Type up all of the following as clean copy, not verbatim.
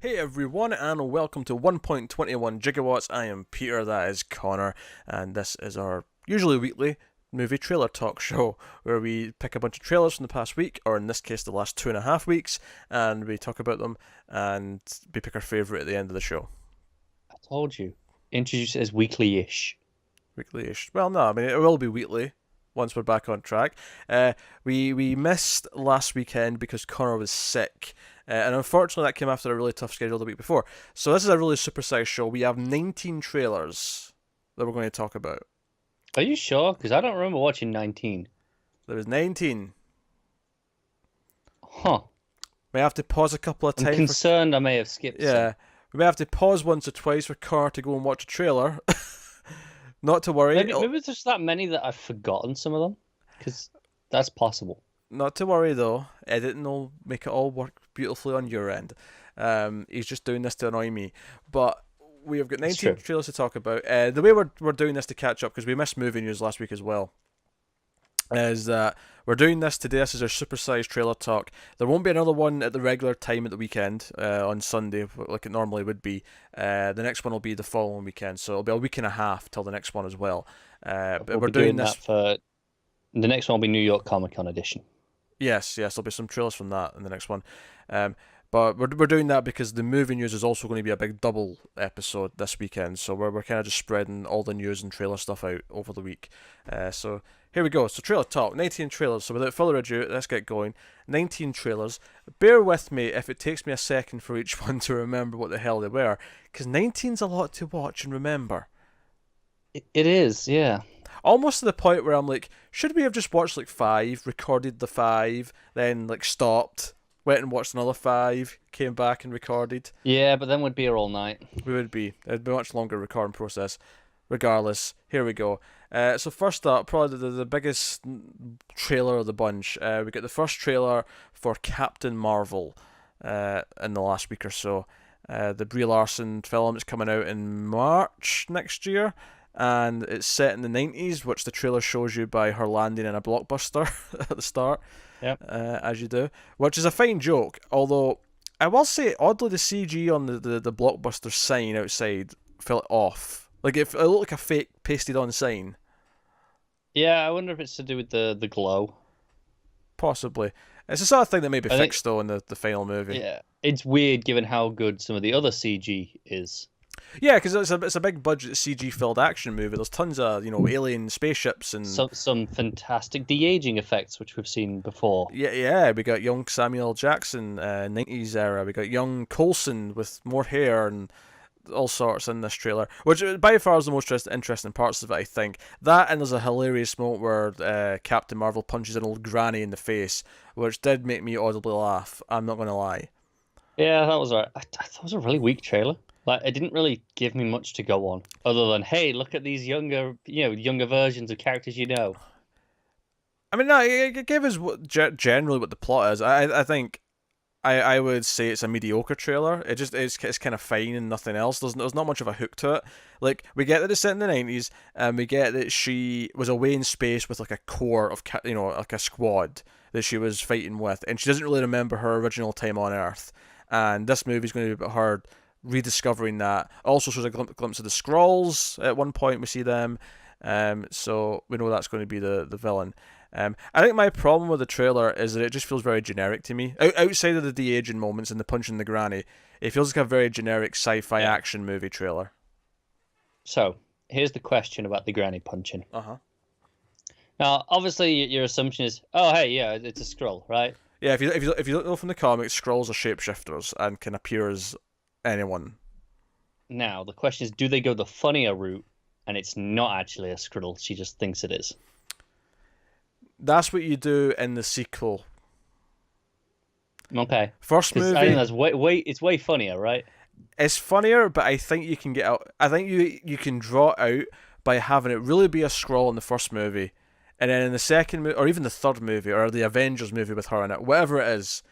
Hey everyone, and welcome to 1.21 Gigawatts. I am Peter, that is Connor, and this is our usually weekly movie trailer talk show where we pick a bunch of trailers from the past week, or in this case, the last 2.5 weeks, and we talk about them and we pick our favourite at the end of the show. I told you. Introduce it as weekly-ish. Weekly ish. Well, no, I mean, it will be weekly once we're back on track. We missed last weekend because Connor was sick. And unfortunately, that came after a really tough schedule the week before. So this is a really supersized show. We have 19 trailers that we're going to talk about. Are you sure? Because I don't remember watching 19. There was 19. Huh. We have to pause a couple of I'm times. concerned I may have skipped some. Yeah, we may have to pause once or twice for Connor to go and watch a trailer. Not to worry. Maybe it's just that many that I've forgotten some of them. Because that's possible. Not to worry though. Editing will make it all work beautifully on your end. He's just doing this to annoy me. But we have got 19 trailers to talk about. The way we're doing this to catch up, because we missed movie news last week as well, is that we're doing this today. This is our supersized trailer talk. There won't be another one at the regular time at the weekend on Sunday like it normally would be. The next one will be the following weekend, so it'll be a week and a half till the next one as well. But we're doing this that for the next one will be New York Comic Con edition. Yes, there'll be some trailers from that in the next one. But we're doing that because the movie news is also going to be a big double episode this weekend. So we're kind of just spreading all the news and trailer stuff out over the week. So here we go. So trailer talk, 19 trailers. So without further ado, let's get going. 19 trailers. Bear with me if it takes me a second for each one to remember what the hell they were, because 19's a lot to watch and remember. It is, yeah. Almost to the point where I'm like, should we have just watched like 5, recorded the 5, then like stopped, went and watched another 5, came back and recorded? Yeah, but then we'd be here all night. We would be. It'd be a much longer recording process. Regardless, here we go. So first up, probably the biggest trailer of the bunch. We got the first trailer for Captain Marvel in the last week or so. The Brie Larson film is coming out in March next year, and it's set in the 90s, which the trailer shows you by her landing in a blockbuster at the start. Yep. As you do, which is a fine joke, although I will say, oddly, the CG on the blockbuster sign outside felt off. Like, it looked like a fake pasted on sign. Yeah, I wonder if it's to do with the glow. Possibly. It's the sort of thing that may be I think, fixed, though, in the final movie. yeah, it's weird given how good some of the other CG is. Yeah, because it's a big budget CG filled action movie. There's tons of alien spaceships and Some fantastic de-aging effects which we've seen before. yeah. We got young Samuel Jackson, 90s era. We got young Coulson with more hair and all sorts in this trailer, which by far is the most interesting parts of it, I think. That, and there's a hilarious moment where Captain Marvel punches an old granny in the face, which did make me audibly laugh. I'm not going to lie. Yeah, that was alright. I thought it was a really weak trailer. Like, it didn't really give me much to go on, other than, hey, look at these younger versions of characters you know. I mean, no, it gave us generally what the plot is. I think I would say it's a mediocre trailer. It's kind of fine and nothing else. There's not much of a hook to it. Like, we get that it's set in the 90s, and we get that she was away in space with like a core of like a squad that she was fighting with, and she doesn't really remember her original time on Earth. And this movie's going to be about her rediscovering that. Also shows a glimpse of the Skrulls at one point. We see them, so we know that's going to be the villain. I think my problem with the trailer is that it just feels very generic to me. Outside of the de-aging moments and the punching the granny, it feels like a very generic sci-fi action movie trailer. So, here's the question about the granny punching. Uh-huh. Now, obviously, your assumption is, oh, hey, yeah, it's a Skrull, right? Yeah, if you don't know from the comics, Skrulls are shapeshifters and can appear as anyone. Now, the question is, do they go the funnier route, and it's not actually a Skrull, she just thinks it is? That's what you do in the sequel. Okay. First movie. I think that's it's way funnier, right? It's funnier, but I think you can get out. I think you can draw it out by having it really be a Skrull in the first movie, and then in the second movie, or even the third movie, or the Avengers movie with her in it, whatever it is,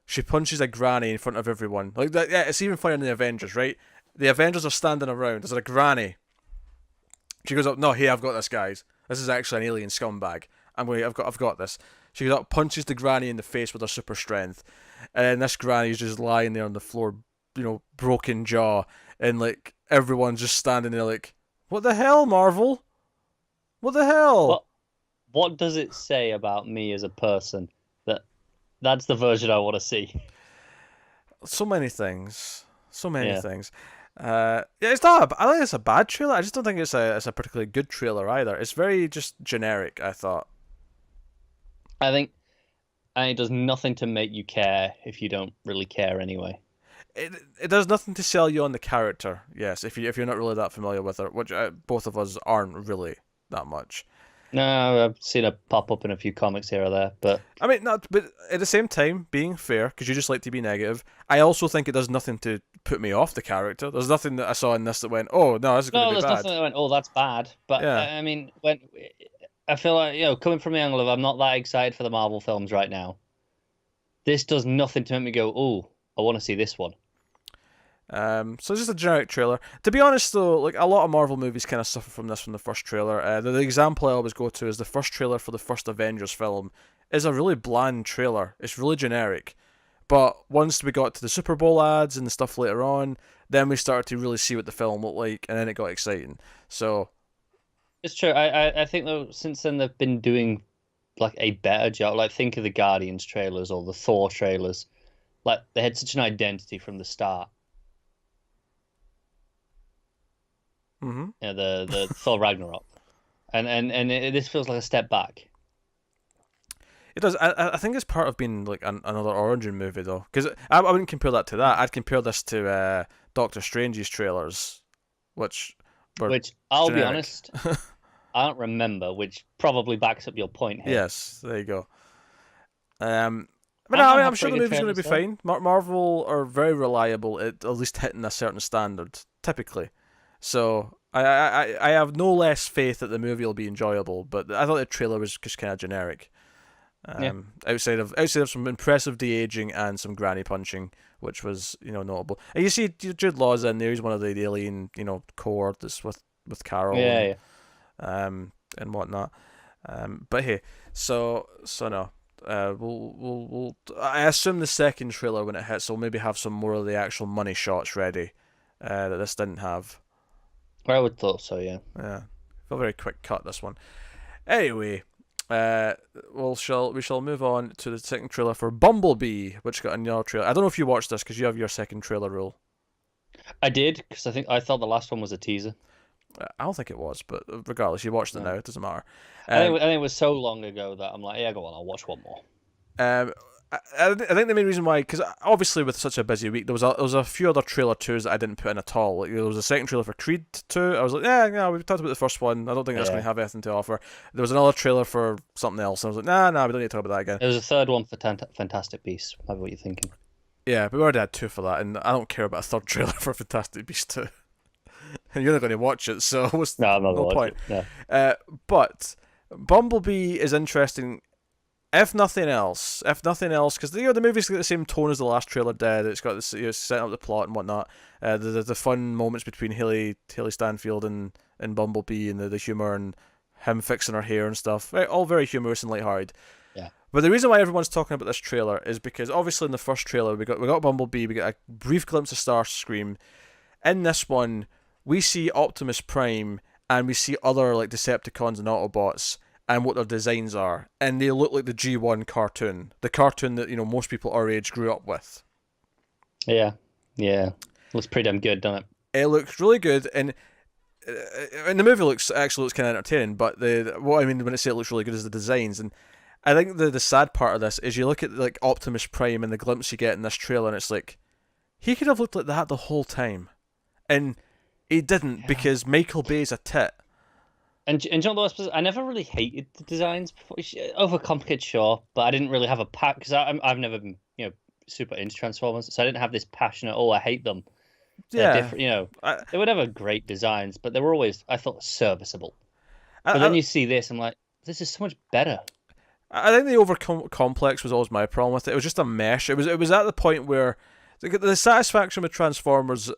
she punches a granny in front of everyone. Like that. Yeah, it's even funnier than the Avengers, right? The Avengers are standing around. There's a granny. She goes up. No, hey, I've got this, guys. This is actually an alien scumbag. I've got this. She goes up, punches the granny in the face with her super strength, and then this granny's just lying there on the floor, broken jaw, and like everyone's just standing there like, what the hell, Marvel? What the hell? What does it say about me as a person that that's the version I want to see? So many things. So many Yeah. things. Yeah, it's not. I think it's a bad trailer. I just don't think it's a particularly good trailer either. It's very just generic, I thought. I think and it does nothing to make you care if you don't really care anyway. It does nothing to sell you on the character. Yes, if you're not really that familiar with her, which both of us aren't really that much. No, I've seen it pop up in a few comics here or there, but I mean, not, but at the same time, being fair, because you just like to be negative, I also think it does nothing to put me off the character. There's nothing that I saw in this that went, oh no, this is going no, to be there's bad. nothing that went, oh, that's bad. But Yeah. I mean, when I feel like coming from the angle of I'm not that excited for the Marvel films right now, this does nothing to make me go, oh, I want to see this one. So it's just a generic trailer. To be honest, though, like a lot of Marvel movies kind of suffer from this from the first trailer. The example I always go to is the first trailer for the first Avengers film is a really bland trailer. It's really generic. But once we got to the Super Bowl ads and the stuff later on, then we started to really see what the film looked like, and then it got exciting. So It's true. I think though since then they've been doing like a better job. Like think of the Guardians trailers or the Thor trailers. Like they had such an identity from the start. mm-hmm. The Thor Ragnarok, and this feels like a step back. It does. I think it's part of being like another origin movie though, because I wouldn't compare that to that. I'd compare this to Doctor Strange's trailers, which I'll generic. be honest, I don't remember, which probably backs up your point here. Yes, there you go. But no, I'm sure the movie's going to be fine. Marvel are very reliable at least hitting a certain standard, typically. So I have no less faith that the movie will be enjoyable, but I thought the trailer was just kind of generic. Outside of some impressive de-aging and some granny punching, which was notable. And you see Jude Law's in there. He's one of the alien core that's with Carol. Yeah. And whatnot. But hey, so no. We'll I assume the second trailer when it hits will maybe have some more of the actual money shots ready that this didn't have. I would thought so, yeah. Yeah, a very quick cut this one. Anyway, we shall move on to the second trailer for Bumblebee, which got another trailer. I don't know if you watched this because you have your second trailer rule. I did because I thought the last one was a teaser. I don't think it was, but regardless, you watched it now. It doesn't matter. I think it was so long ago that I'm like, yeah, go on, I'll watch one more. I think the main reason why, because obviously with such a busy week, there was a few other trailer 2s that I didn't put in at all. Like there was a second trailer for Creed 2. I was like, yeah, we've talked about the first one. I don't think that's going to have anything to offer. There was another trailer for something else, and I was like, nah, we don't need to talk about that again. There was a third one for Fantastic Beasts. Maybe what you're thinking. Yeah, but we already had 2 for that, and I don't care about a third trailer for Fantastic Beasts 2. And you're not going to watch it, so what's I'm not no point. It, no. But Bumblebee is interesting. If nothing else, because the movie's got the same tone as the last trailer did. It's got this setting up the plot and whatnot. The fun moments between Haley Stanfield and Bumblebee, and the humor and him fixing her hair and stuff. All very humorous and lighthearted. Yeah. But the reason why everyone's talking about this trailer is because obviously in the first trailer we got Bumblebee, we got a brief glimpse of Starscream. In this one, we see Optimus Prime and we see other like Decepticons and Autobots and what their designs are, and they look like the G1 cartoon, the cartoon that most people our age grew up with. Yeah, looks pretty damn good, doesn't it? It looks really good, and the movie looks kind of entertaining. But what I mean when I say it looks really good is the designs, and I think the sad part of this is you look at like Optimus Prime and the glimpse you get in this trailer, and it's like he could have looked like that the whole time, and he didn't because Michael Bay's a tit. And you know what? I never really hated the designs before. Overcomplicated, sure, but I didn't really have a pack because I've never been super into Transformers, so I didn't have this passionate. Oh, I hate them. They're different, they were never great designs, but they were always I thought serviceable. But then you see this, I'm like, this is so much better. I think the over-complex was always my problem with it. It was just a mesh. It was at the point where the satisfaction with Transformers,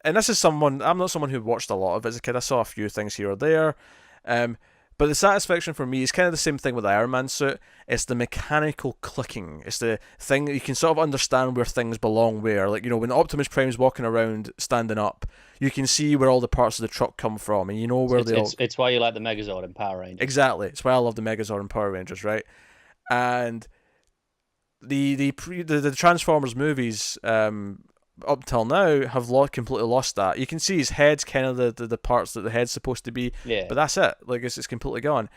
and this is I'm not someone who watched a lot of it as a kid. I saw a few things here or there. But But the satisfaction for me is kind of the same thing with the Iron Man suit. It's the mechanical clicking. It's the thing that you can sort of understand where things belong where. Like, you know, when Optimus Prime's walking around standing up, you can see where all the parts of the truck come from, and you know where It's why you like the Megazord and Power Rangers. Exactly. It's why I love the Megazord and Power Rangers, right? And the Transformers movies, up till now, have completely lost that. You can see his head's kind of the parts that the head's supposed to be, Yeah. but that's it. Like, it's completely gone.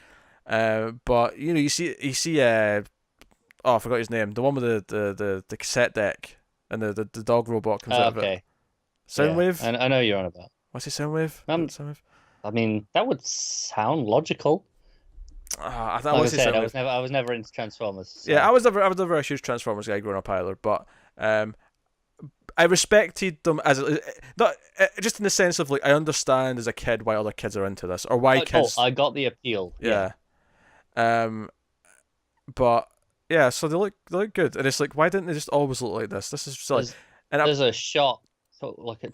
But you know, you see oh, I forgot his name. The one with the cassette deck and the dog robot comes out of it. Soundwave. Yeah. I know you're on about. What's his Soundwave? Soundwave. I mean, that would sound logical. I Like I said, I was never into Transformers. So. Yeah, I was never a huge Transformers guy growing up either, but I respected them as not just in the sense of, like, I understand as a kid why other kids are into this, or why kids. I got the appeal. Yeah. But yeah, so they look good, and it's like, why didn't they just always look like this? This is silly. There's a shot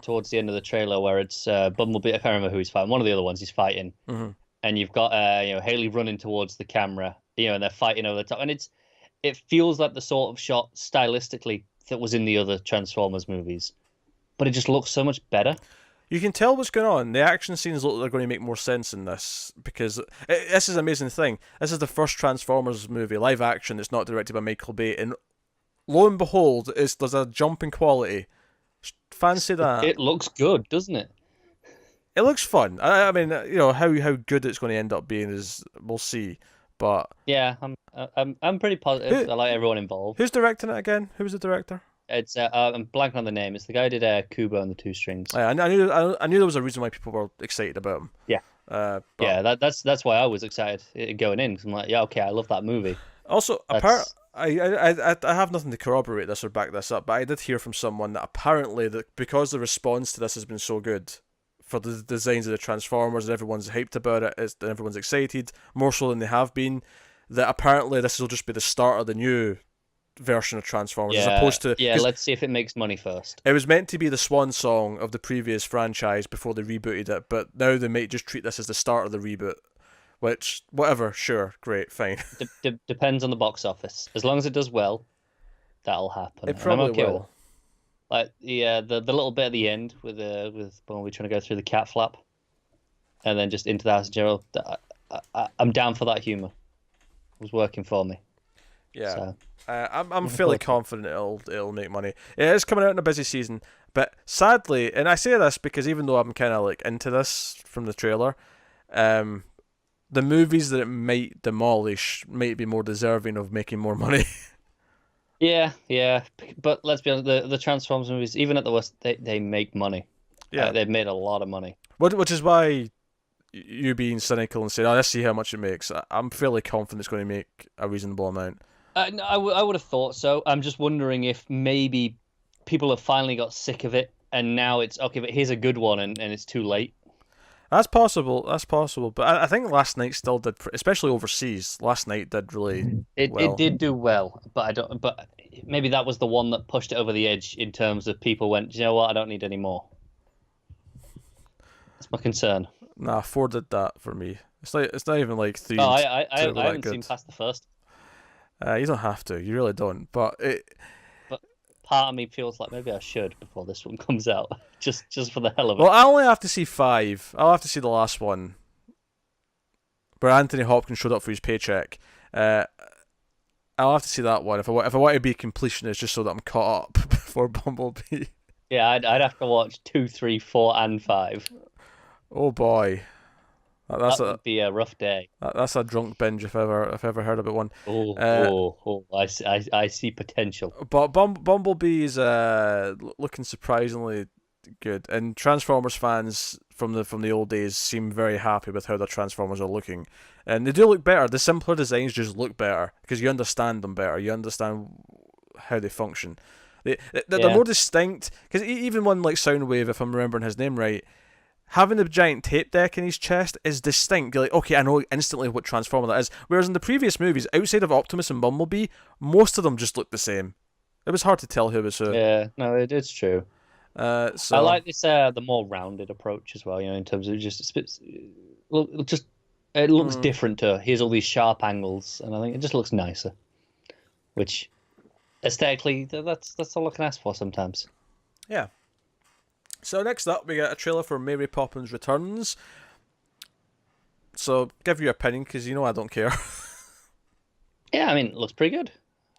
towards the end of the trailer where it's Bumblebee. I can't remember who he's fighting. One of the other ones he's fighting. Mm-hmm. And you've got Haley running towards the camera, and they're fighting over the top, and it feels like the sort of shot stylistically that was in the other Transformers movies, but it just looks so much better. You can tell what's going on. The action scenes look like they're going to make more sense in this, because this is an amazing thing. This is the first Transformers movie, live action, that's not directed by Michael Bay, and lo and behold, there's a jump in quality. Fancy that. It looks good, doesn't it? It looks fun. I mean, you know, how good it's going to end up being is, we'll see. But yeah, I'm pretty positive. I like everyone involved. Who's directing it again? Who was the director? It's I'm blanking on the name. It's the guy who did Kubo and the Two Strings. I knew there was a reason why people were excited about him. Yeah. Yeah, that's why I was excited going in. Cause I'm like, yeah, okay, I love that movie. Also, I have nothing to corroborate this or back this up, but I did hear from someone that apparently that because the response to this has been so good for the designs of the Transformers and everyone's hyped about it, and everyone's excited, more so than they have been, that apparently this will just be the start of the new version of Transformers, as opposed to... Yeah, let's see if it makes money first. It was meant to be the swan song of the previous franchise before they rebooted it, but now they might just treat this as the start of the reboot. Which, whatever, sure, great, fine. Depends on the box office. As long as it does well, that'll happen. It probably will. Like the little bit at the end with Bumblebee trying to go through the cat flap, and then just into the house in general. I'm down for that humor. It was working for me. Yeah, so. I'm fairly confident it'll make money. It is coming out in a busy season, but sadly, and I say this because even though I'm kind of like into this from the trailer, the movies that it might demolish might be more deserving of making more money. Yeah, but let's be honest, the Transformers movies, even at the worst, they make money. Yeah, they've made a lot of money. Which is why you being cynical and saying, "Oh, let's see how much it makes." I'm fairly confident it's going to make a reasonable amount. No, I would have thought so. I'm just wondering if maybe people have finally got sick of it, and now it's okay. But here's a good one, and it's too late. That's possible. But I think Last Night still did, especially overseas. Last Night did really well. It did do well, but But maybe that was the one that pushed it over the edge in terms of people went, you know what? I don't need any more. That's my concern. Nah, 4 did that for me. It's not even like 3. Oh, I haven't seen past the first. You don't have to. You really don't. But part of me feels like maybe I should before this one comes out, just for the hell of it. Well, I only have to see 5. I'll have to see the last one, where Anthony Hopkins showed up for his paycheck. I'll have to see that one if I want to be completionist, just so that I'm caught up before Bumblebee. Yeah, I'd have to watch 2, 3, 4, and 5. Oh boy. That would be a rough day. That's a drunk binge if I've ever heard about one. I see potential. But Bumblebee is looking surprisingly good, and Transformers fans from the old days seem very happy with how the Transformers are looking, and they do look better. The simpler designs just look better because you understand them better. You understand how they function. They're more distinct, because even one like Soundwave, if I'm remembering his name right, having the giant tape deck in his chest is distinct. You're like, okay, I know instantly what Transformer that is. Whereas in the previous movies, outside of Optimus and Bumblebee, most of them just looked the same. It was hard to tell who was who. Yeah, no, it's true. So I like this the more rounded approach as well. In terms of just It looks different to her. Here's all these sharp angles, and I think it just looks nicer. Which aesthetically, that's all I can ask for sometimes. Yeah. So next up, we get a trailer for Mary Poppins Returns. So give your opinion, because you know I don't care. Yeah, I mean, it looks pretty good.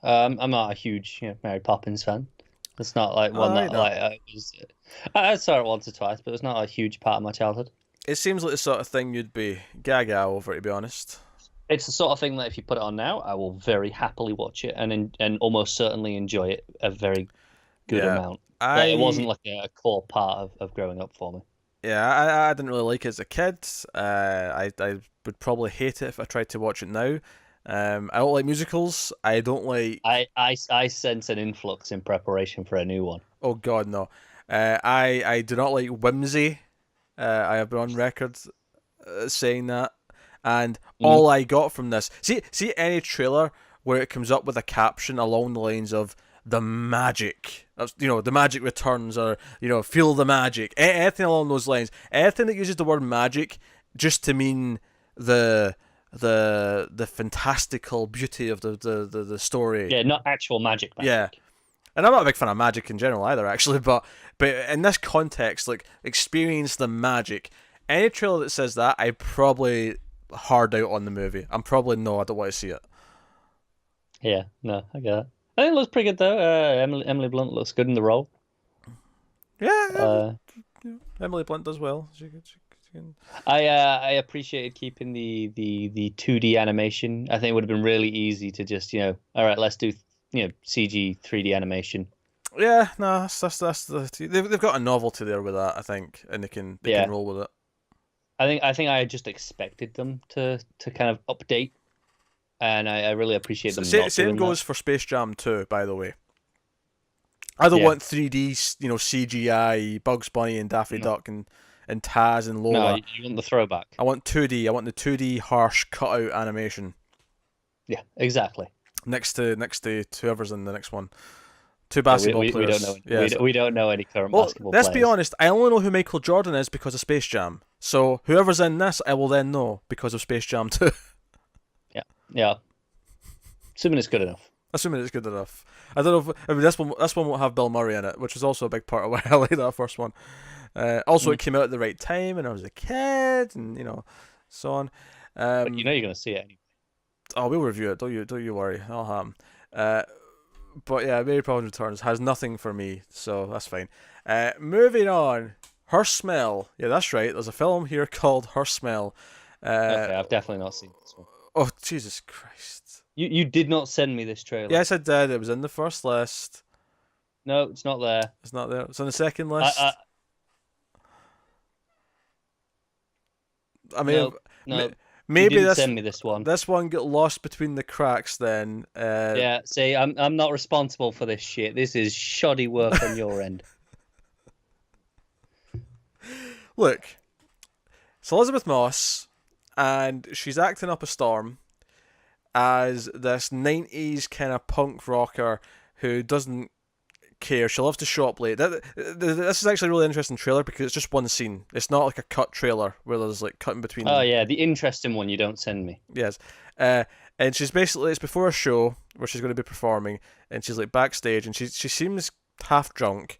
I'm not a huge Mary Poppins fan. It's not like one that like I saw it once or twice, but it's not a huge part of my childhood. It seems like the sort of thing you'd be gaga over, to be honest. It's the sort of thing that if you put it on now, I will very happily watch it and almost certainly enjoy it a very good amount. But it wasn't like a core part of growing up for me. Yeah, I didn't really like it as a kid. I would probably hate it if I tried to watch it now. I don't like musicals. I don't like. I sense an influx in preparation for a new one. Oh God, no. I do not like whimsy. I have been on record saying that, and all I got from this, see any trailer where it comes up with a caption along the lines of the magic, the magic returns, or feel the magic, anything along those lines, anything that uses the word magic just to mean the fantastical beauty of the story. Yeah, not actual magic. Yeah. And I'm not a big fan of magic in general either, actually, but in this context, like, experience the magic. Any trailer that says that, I probably hard out on the movie. I'm probably no, I don't want to see it. Yeah, no, I get it. I think it looks pretty good though. Emily Blunt looks good in the role. Yeah, Emily Blunt does well. She can... I appreciated keeping the 2D animation. I think it would have been really easy to just all right, let's do CG 3D animation. Yeah, no, that's they've got a novelty there with that, I think, and they can roll with it. I think I just expected them to kind of update, and I really appreciate them. Same goes for Space Jam 2, by the way. I don't want 3D, CGI Bugs Bunny and Daffy Duck and Taz and Lola. No, you want the throwback. I want 2D. I want the 2D harsh cutout animation. Yeah, exactly. Next to whoever's in the next one. Two basketball players. We don't know any current basketball players. Let's be honest, I only know who Michael Jordan is because of Space Jam. So whoever's in this, I will then know because of Space Jam 2. Yeah. Assuming it's good enough. I don't know if this one won't have Bill Murray in it, which is also a big part of why I like that first one. Also, it came out at the right time, and I was a kid, and so on. But you're going to see it anyway. Oh, we'll review it. Don't you worry. I'll have. But yeah, Mary Poppins Returns has nothing for me, so that's fine. Moving on, Her Smell. Yeah, that's right. There's a film here called Her Smell. Okay, I've definitely not seen this one. Oh, Jesus Christ! You did not send me this trailer. Yes, I did. It was in the first list. No, it's not there. It's not there. It's on the second list. I mean, no. Maybe you didn't send me this one. This one got lost between the cracks. Then. Yeah. See, I'm not responsible for this shit. This is shoddy work on your end. Look, it's Elizabeth Moss, and she's acting up a storm as this 90s kind of punk rocker who doesn't care. She loves to shop late. This is actually a really interesting trailer because it's just one scene. It's not like a cut trailer where there's like cutting between them. Oh yeah, the interesting one you don't send me. Yes. And she's basically, it's before a show where she's going to be performing, and she's like backstage, and she seems half drunk,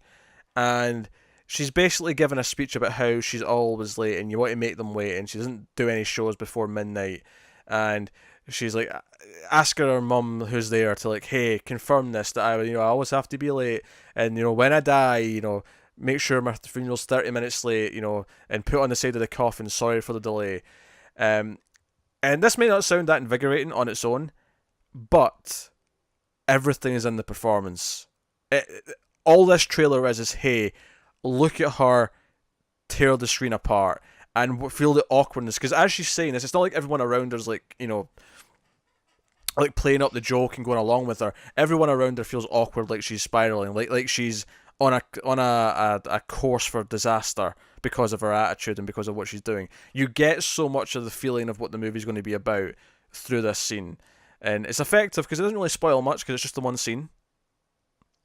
and she's basically giving a speech about how she's always late and you want to make them wait, and she doesn't do any shows before midnight, and she's like asking her mum who's there to like, hey, confirm this, that I always have to be late, and when I die, make sure my funeral's 30 minutes late, and put on the side of the coffin, sorry for the delay. And this may not sound that invigorating on its own, but everything is in the performance. All this trailer is hey, look at her tear the screen apart and feel the awkwardness, because as she's saying this, it's not like everyone around her's like, like playing up the joke and going along with her. Everyone around her feels awkward, like she's spiraling, like she's on a course for disaster because of her attitude and because of what she's doing. You get so much of the feeling of what the movie's going to be about through this scene, and it's effective because it doesn't really spoil much because it's just the one scene.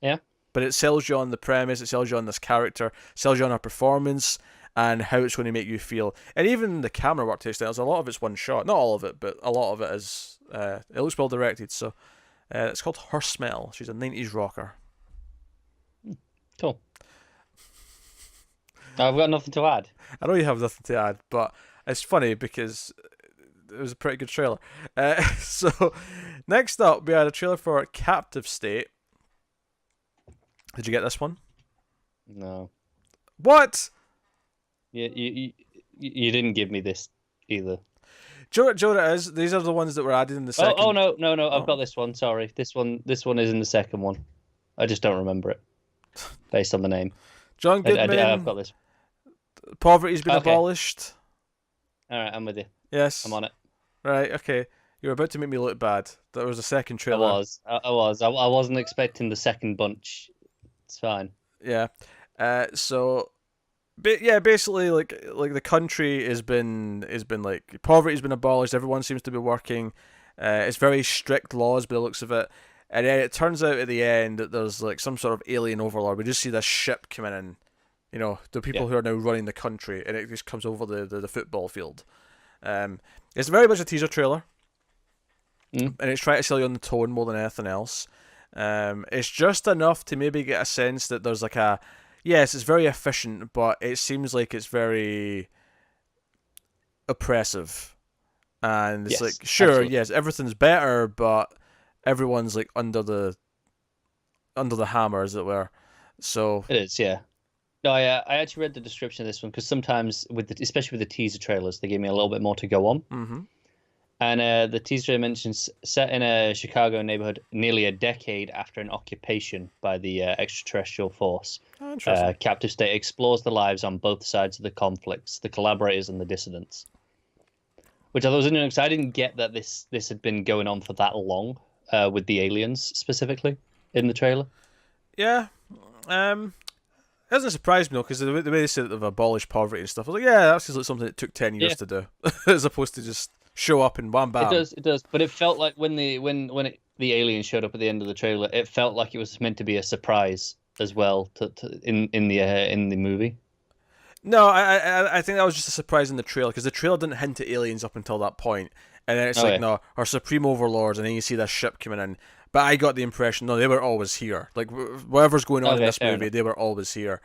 Yeah. But it sells you on the premise, it sells you on this character, sells you on her performance, and how it's going to make you feel. And even the camera work takes down. A lot of it's one shot, not all of it, but a lot of it is. It looks well directed. So it's called Her Smell. She's a 90s rocker. Cool. I've got nothing to add. I know you have nothing to add, but it's funny because it was a pretty good trailer. So next up, we had a trailer for Captive State. Did you get this one? No. What? You didn't give me this either. Do you know what it is? These are the ones that were added in the second. Oh no! I've got this one. Sorry, this one is in the second one. I just don't remember it based on the name. John Goodman. I've got this. Poverty's been abolished. All right, I'm with you. Yes, I'm on it. Right, okay. You're about to make me look bad. That was the second trailer. I wasn't expecting the second bunch. It's fine. Yeah. So, yeah, basically, like the country has been like poverty's been abolished. Everyone seems to be working. It's very strict laws by the looks of it. And then it turns out at the end that there's like some sort of alien overlord. We just see this ship coming in. You know, the people who are now running the country, and it just comes over the football field. It's very much a teaser trailer, and it's trying to sell you on the tone more than anything else. It's just enough to maybe get a sense that there's like yes, it's very efficient, but it seems like it's very oppressive. And it's like, sure, absolutely. Yes, everything's better, but everyone's like under the hammer, as it were. So it is, yeah. No, I actually read the description of this one because sometimes, especially with the teaser trailers, they give me a little bit more to go on. Mm-hmm. And the teaser trailer mentions set in a Chicago neighborhood nearly a decade after an occupation by the extraterrestrial force. Oh, interesting. Captive State explores the lives on both sides of the conflicts, the collaborators and the dissidents. Which I thought was interesting because I didn't get that this had been going on for that long with the aliens specifically in the trailer. Yeah. It doesn't surprise me though, because the way they said that they've abolished poverty and stuff, I was like, yeah, that's just like something that took 10 years to do, as opposed to just show up and wham bam. It does. But it felt like when the aliens showed up at the end of the trailer, it felt like it was meant to be a surprise as well in the movie. No, I think that was just a surprise in the trailer, because the trailer didn't hint at aliens up until that point, and then it's no, our supreme overlords, and then you see this ship coming in. But I got the impression, no, they were always here. Like, whatever's going on in this movie, they were always here.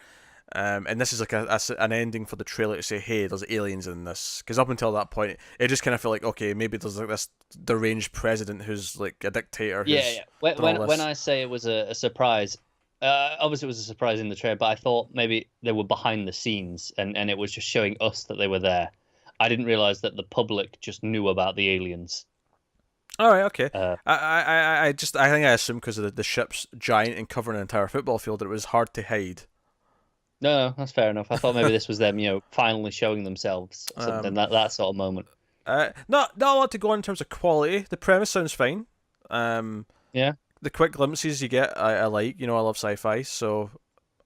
And this is like an ending for the trailer to say, hey, there's aliens in this. Because up until that point, it just kind of felt like, okay, maybe there's like this deranged president who's like a dictator. Yeah. When I say it was a surprise, obviously it was a surprise in the trailer, but I thought maybe they were behind the scenes and it was just showing us that they were there. I didn't realize that the public just knew about the aliens. All right, okay. I think I assumed because of the ship's giant and covering an entire football field that it was hard to hide. No, that's fair enough. I thought maybe this was them, finally showing themselves, something that sort of moment. Not a lot to go on in terms of quality. The premise sounds fine. Yeah. The quick glimpses you get, I like. I love sci-fi, so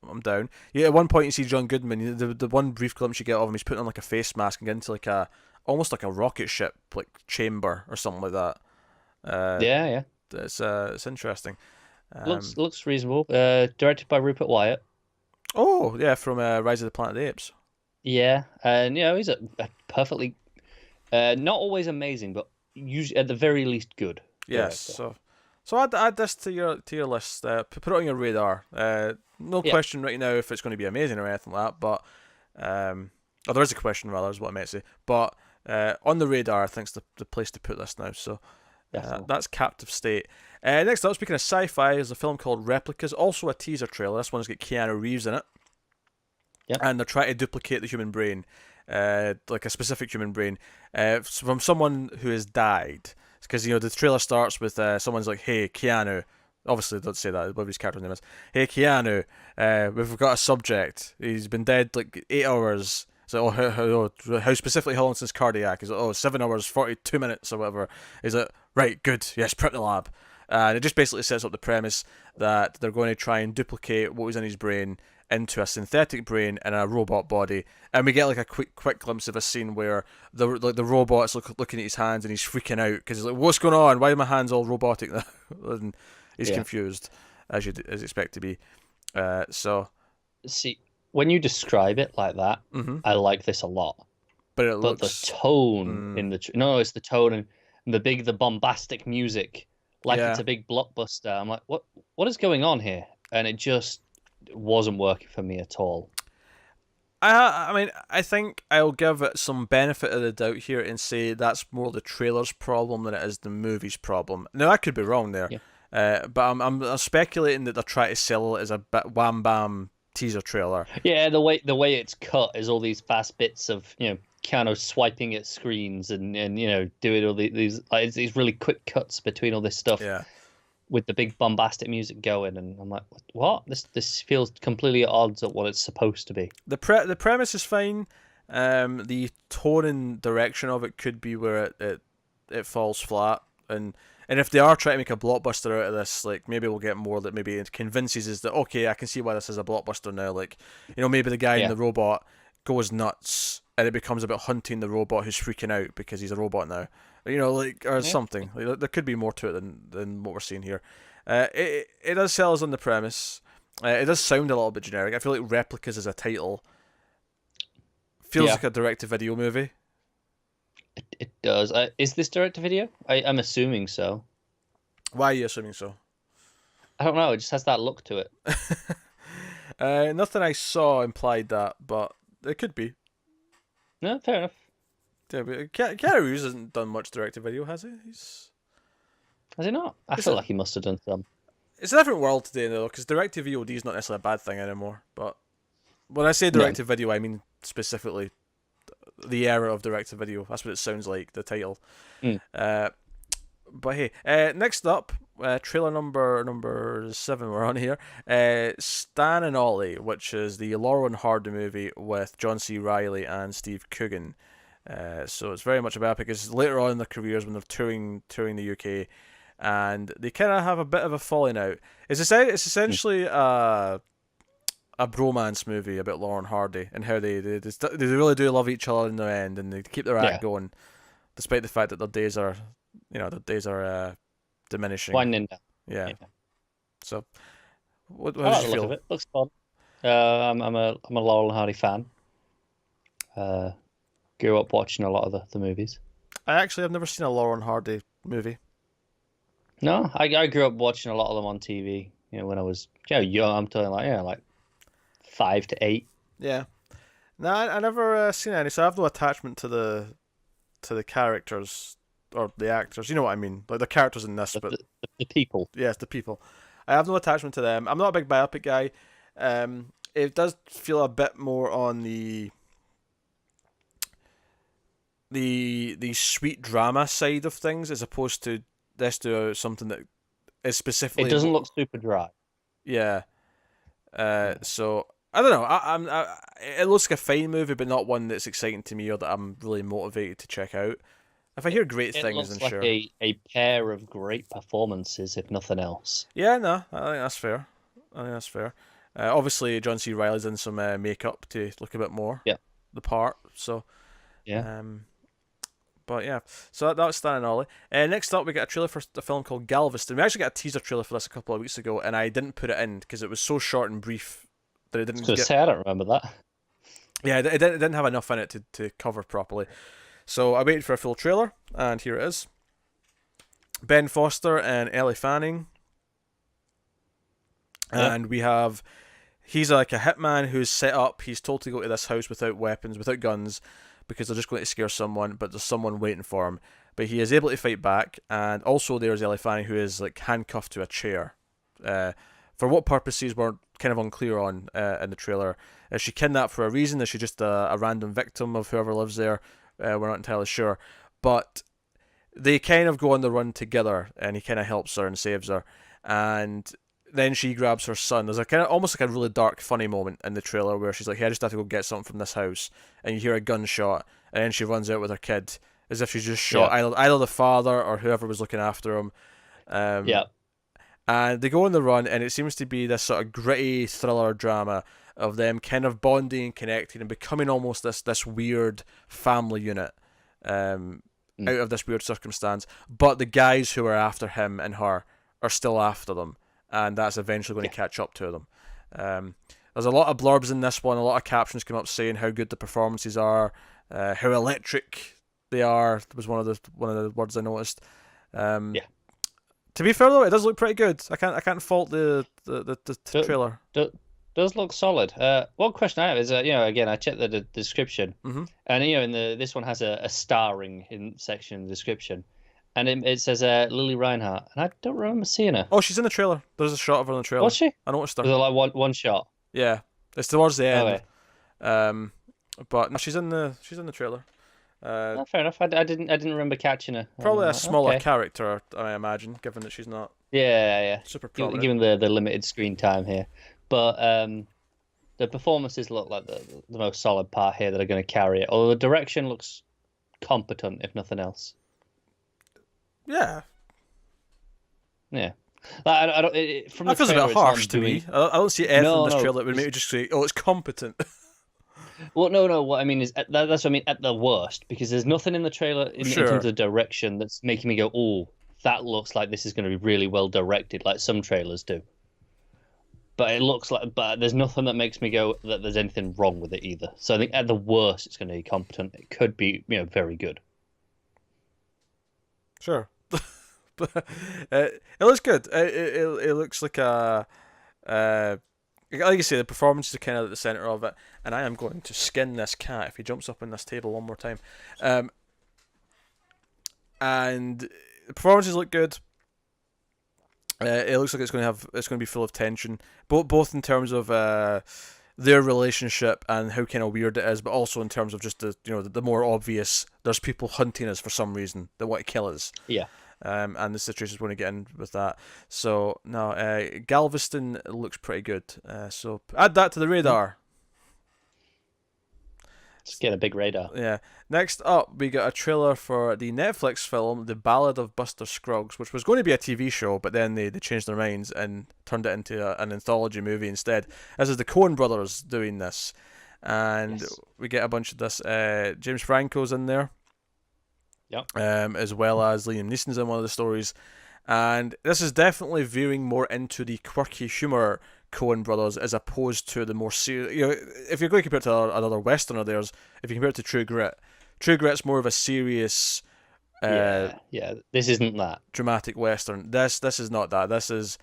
I'm down. Yeah, at one point you see John Goodman. The one brief glimpse you get of him, he's putting on like a face mask and getting into like almost like a rocket ship like chamber or something like that. Yeah. It's interesting. Looks reasonable. Directed by Rupert Wyatt. Oh yeah, from Rise of the Planet of the Apes. Yeah, and he's a perfectly, not always amazing, but usually at the very least good. Yes. Director. So add this to your list. Put it on your radar. No question right now if it's going to be amazing or anything like that. But there is a question rather, is what I meant to say. But on the radar, I think it's the place to put this now. So. That's Captive State. Next up, speaking of sci-fi, is a film called Replicas, also a teaser trailer. This one's got Keanu Reeves in it. Yep. And they're trying to duplicate the human brain, like a specific human brain, from someone who has died. Because, the trailer starts with someone's like, hey, Keanu. Obviously, don't say that, whatever his character's name is. Hey, Keanu, we've got a subject. He's been dead like 8 hours. So, how specifically how long since cardiac? Is it 7 hours, 42 minutes or whatever? Is it, right, good, yes, prep the lab. And it just basically sets up the premise that they're going to try and duplicate what was in his brain into a synthetic brain and a robot body. And we get like a quick glimpse of a scene where the robot's looking at his hands and he's freaking out because he's like, what's going on? Why are my hands all robotic now? And he's confused, as you'd expect to be. See, When you describe it like that, Hmm. I like this a lot. But it But the looks, tone mm, in no, it's the tone and the bombastic music, like it's yeah. a big blockbuster. I'm like, what is going on here? And it just wasn't working for me at all. I mean, I think I'll give it some benefit of the doubt here and say that's more the trailer's problem than it is the movie's problem. Now, I could be wrong there, Yeah. but I'm speculating that they're trying to sell it as a wham bam teaser trailer. Yeah, the way it's cut is all these fast bits of kind of swiping at screens and doing all these like these really quick cuts between all this stuff Yeah. with the big bombastic music going, and I'm like, what? This feels completely at odds at what it's supposed to be. The premise is fine. The tone and direction of it could be where it falls flat, and if they are trying to make a blockbuster out of this, like maybe we'll get more that maybe it convinces us that okay, I can see why this is a blockbuster now. Like maybe the guy in Yeah. the robot goes nuts and it becomes about hunting the robot who's freaking out because he's a robot now. Like or Yeah. something. Like, there could be more to it than what we're seeing here. It does sell us on the premise. It does sound a little bit generic. I feel like Replicas as a title feels Yeah, like a direct-to-video movie. it does. Is this direct to video? I'm assuming so. Why are you assuming so? I don't know. It just has that look to it. Nothing I saw implied that, but it could be. No, fair enough. Yeah, but Keanu Reeves hasn't done much direct-to-video, has he? Has it not? I It's feel a, like he must have done some. it's a different world today, though, because direct-to-VOD is not necessarily a bad thing anymore. But when I say No. direct-to-video, I mean specifically the era of direct-to-video. That's what it sounds like, the title. Mm. But hey, next up, trailer number 7 we're on here. Stan and Ollie, which is the Laurel and Hardy movie with John C. Reilly and Steve Coogan. So it's very much about because later on in their careers when they're touring the UK, and they kind of have a bit of a falling out. It's essentially a bromance movie about Laurel and Hardy and how they really do love each other in the end, and they keep their act Yeah. going, despite the fact that their days are diminishing. Winding down. Yeah. Yeah. So, what I did like you the look feel? of it. Looks fun. I'm a Laurel and Hardy fan. Uh, Grew up watching a lot of the movies. I actually have never seen a Laurel and Hardy movie. No, I grew up watching a lot of them on TV. When I was young. I'm talking like 5 to 8. Yeah. No, I never seen any, so I have no attachment to the characters or the actors. You know what I mean? Like the characters in this, The, but the, the people. yes, the people. I have no attachment to them. I'm not a big biopic guy. It does feel a bit more on the sweet drama side of things as opposed to this to something that is specifically. It doesn't look super dry. Yeah. Yeah. So I don't know. It looks like a fine movie, but not one that's exciting to me or that I'm really motivated to check out. If I hear great It things, then looks like sure. a pair of great performances, if nothing else. Yeah, no, I think that's fair. Obviously, John C. Reilly's in some makeup to look a bit more Yeah. the part. So, Yeah. but yeah, so that was Stan and Ollie. Next up, we got a trailer for a film called Galveston. We actually got a teaser trailer for this a couple of weeks ago, and I didn't put it in because it was so short and brief that it I was didn't going to get. say, I don't remember that. Yeah, it didn't have enough in it to cover properly. So I waited for a full trailer, and here it is. Ben Foster and Ellie Fanning. Yeah. And he's like a hitman who's set up. He's told to go to this house without weapons, without guns, because they're just going to scare someone, but there's someone waiting for him. But he is able to fight back, and also there's Ellie Fanning who is like handcuffed to a chair. For what purposes we're kind of unclear on in the trailer. Is she kidnapped for a reason? Is she just a random victim of whoever lives there? We're not entirely sure. But they kind of go on the run together, and he kind of helps her and saves her. And then she grabs her son. There's a kind of almost like a really dark, funny moment in the trailer where she's like, "Hey, I just have to go get something from this house," and you hear a gunshot, and then she runs out with her kid as if she's just shot either the father or whoever was looking after him. Yeah. And they go on the run, and it seems to be this sort of gritty thriller drama of them kind of bonding and connecting and becoming almost this weird family unit out of this weird circumstance. But the guys who are after him and her are still after them, and that's eventually going to catch up to them. There's a lot of blurbs in this one. A lot of captions come up saying how good the performances are, how electric they are. Was one of the words I noticed. Yeah. To be fair though, it does look pretty good. I can't fault the Do- trailer. Does look solid. One question I have is, again, I checked the description, and in this one has a starring in section in the description, and it says Lily Reinhardt, and I don't remember seeing her. Oh, she's in the trailer. There's a shot of her in the trailer. Was she? I noticed her. Was it like one shot? Yeah, it's towards the end. Okay. But no, she's in the trailer. Fair enough. I didn't remember catching her. Probably a smaller Okay. character, I imagine, given that she's not Yeah. super prominent. Given the limited screen time here, but the performances look like the most solid part here that are going to carry it. Although the direction looks competent, if nothing else. Yeah. Yeah. Like, I don't. From the That feels a trailer, bit it's not harsh to me. I don't see anything in this No, trailer that would make me just say, "Oh, it's competent." Well, no. What I mean is that's what I mean at the worst, because there's nothing in the trailer in terms of the direction that's making me go, "Oh, that looks like this is going to be really well directed," like some trailers do. But it looks like, but there's nothing that makes me go that there's anything wrong with it either. So I think at the worst, it's going to be competent. It could be, very good. Sure. But it looks good. It looks like like you say, the performances are kind of at the center of it, and I am going to skin this cat if he jumps up on this table one more time. And the performances look good. It looks like it's going to be full of tension, both in terms of their relationship and how kind of weird it is, but also in terms of just the more obvious. There's people hunting us for some reason. They want to kill us. Yeah. And the situation's going to get in with that. So no, Galveston looks pretty good. So add that to the radar. Just get a big radar. Yeah. Next up, we got a trailer for the Netflix film The Ballad of Buster Scruggs, which was going to be a TV show, but then they changed their minds and turned it into an anthology movie instead. This is the Coen brothers doing this, and we get a bunch of this. James Franco's in there. Yep. As well as Liam Neeson's in one of the stories, and this is definitely veering more into the quirky humor Coen brothers as opposed to the more serious. If you're going to compare it to another western of theirs, if you compare it to True Grit's more of a serious. Yeah. This isn't that dramatic western. This is not that. This is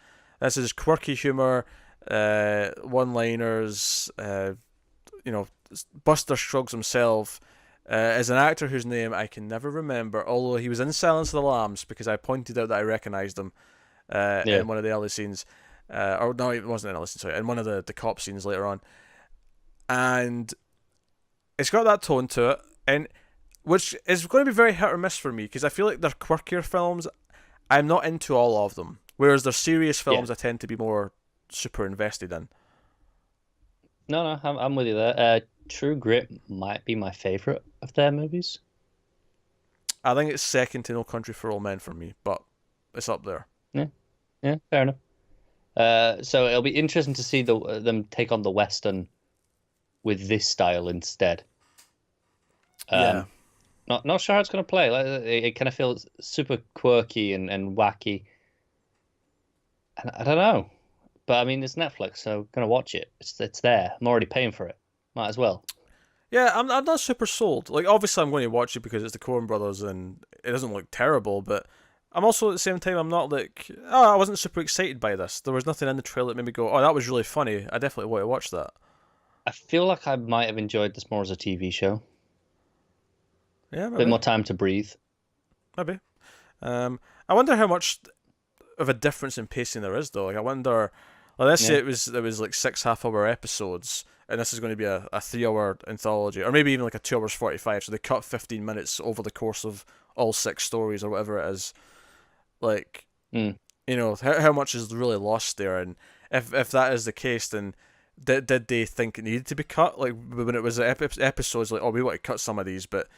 quirky humor, one-liners. Buster Scruggs himself. Is an actor whose name I can never remember, although he was in Silence of the Lambs because I pointed out that I recognised him in one of the early scenes. Or no, it wasn't in early scenes, sorry, in one of the cop scenes later on. And it's got that tone to it, and which is going to be very hit or miss for me because I feel like they're quirkier films. I'm not into all of them, whereas they're serious films I tend to be more super invested in. No, I'm with you there. True Grit might be my favourite of their movies. I think it's second to No Country for Old Men for me, but it's up there. Yeah, fair enough. So it'll be interesting to see them take on the Western with this style instead. Not sure how it's going to play. Like, it kind of feels super quirky and wacky. And I don't know. But I mean, it's Netflix, so I'm going to watch it. It's there. I'm already paying for it. Might as well. Yeah, I'm not super sold. Like, obviously I'm going to watch it because it's the Coen brothers and it doesn't look terrible, but I'm also at the same time, I'm not like, I wasn't super excited by this. There was nothing in the trailer that made me go, oh, that was really funny. I definitely want to watch that. I feel like I might have enjoyed this more as a TV show. Yeah, maybe. A bit more time to breathe. Maybe. I wonder how much of a difference in pacing there is, though. Like, I wonder, let's say it was like 6 half-hour episodes, and this is going to be a 3-hour anthology, or maybe even like a 2 hours 45, so they cut 15 minutes over the course of all 6 stories or whatever it is. Like, how much is really lost there? And if that is the case, then did they think it needed to be cut? Like, when it was episodes, like, oh, we want to cut some of these, but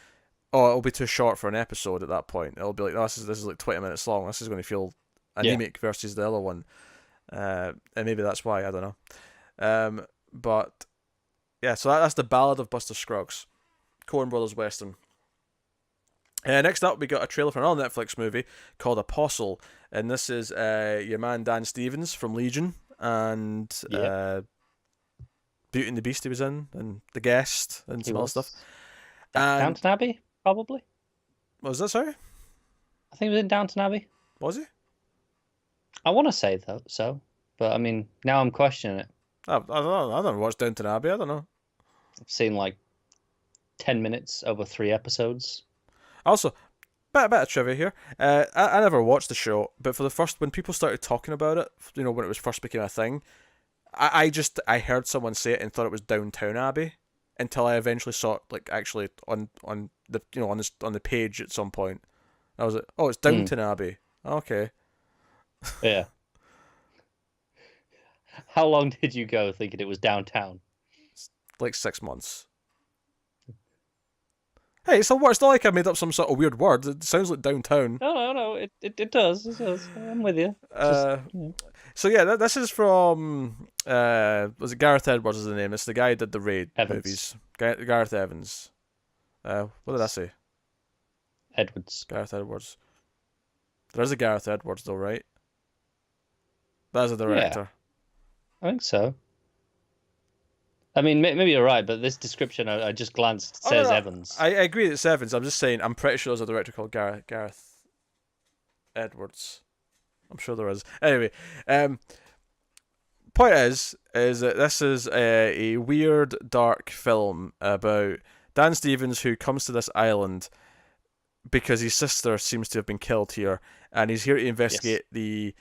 it'll be too short for an episode at that point. It'll be like, oh, this is like 20 minutes long. This is going to feel anemic versus the other one. And maybe that's why, I don't know. But yeah, so that's the Ballad of Buster Scruggs, Coen Brothers Western. Next up, we got a trailer for another Netflix movie called Apostle, and this is your man Dan Stevens from Legion, and Beauty and the Beast he was in, and The Guest, and He some other stuff. was And Downton Abbey, probably. what was that? Sorry, I think he was in Downton Abbey. was he? I want to say so, but I mean, now I'm questioning it. I don't know. I never watched Downton Abbey. I don't know. I've seen like 10 minutes over 3 episodes. Also, bit of trivia here. I never watched the show, but when people started talking about it, when it was first became a thing, I heard someone say it and thought it was Downtown Abbey, until I eventually saw it like actually on the on the page at some point. I was like, oh, it's Downton Abbey. Okay. Yeah. How long did you go thinking it was downtown? Like 6 months. Hey, it's not like I made up some sort of weird word. It sounds like downtown. No. It does. It does. I'm with you. So yeah, this is from was it Gareth Edwards is the name? It's the guy who did the Raid movies. Gareth Evans. What did I say? Edwards. Gareth Edwards. There is a Gareth Edwards though, right? That's a director. Yeah, I think so. I mean, maybe you're right, but this description I just glanced says Evans. I agree that it's Evans. I'm just saying, I'm pretty sure there's a director called Gareth Edwards. I'm sure there is. Anyway, point is that this is a weird, dark film about Dan Stevens who comes to this island because his sister seems to have been killed here, and he's here to investigate the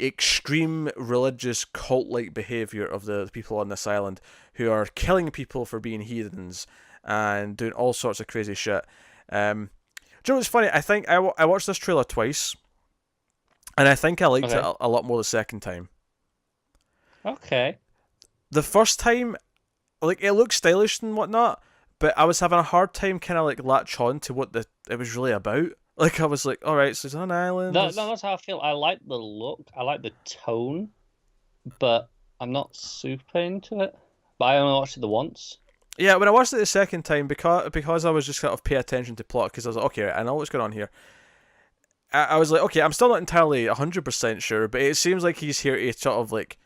extreme religious cult-like behavior of the people on this island who are killing people for being heathens and doing all sorts of crazy shit. Do you know what's funny? I think I watched this trailer twice, and I think I liked it a lot more the second time. Okay. The first time, like, it looked stylish and whatnot, but I was having a hard time kind of like latch on to what it was really about. Like, I was like, all right, so it's on an island. No, that's how I feel. I like the look. I like the tone, but I'm not super into it. But I only watched it the once. Yeah, when I watched it the second time, because I was just kind of pay attention to plot, because I was like, okay, I know what's going on here. I was like, okay, I'm still not entirely 100% sure, but it seems like he's here to sort of like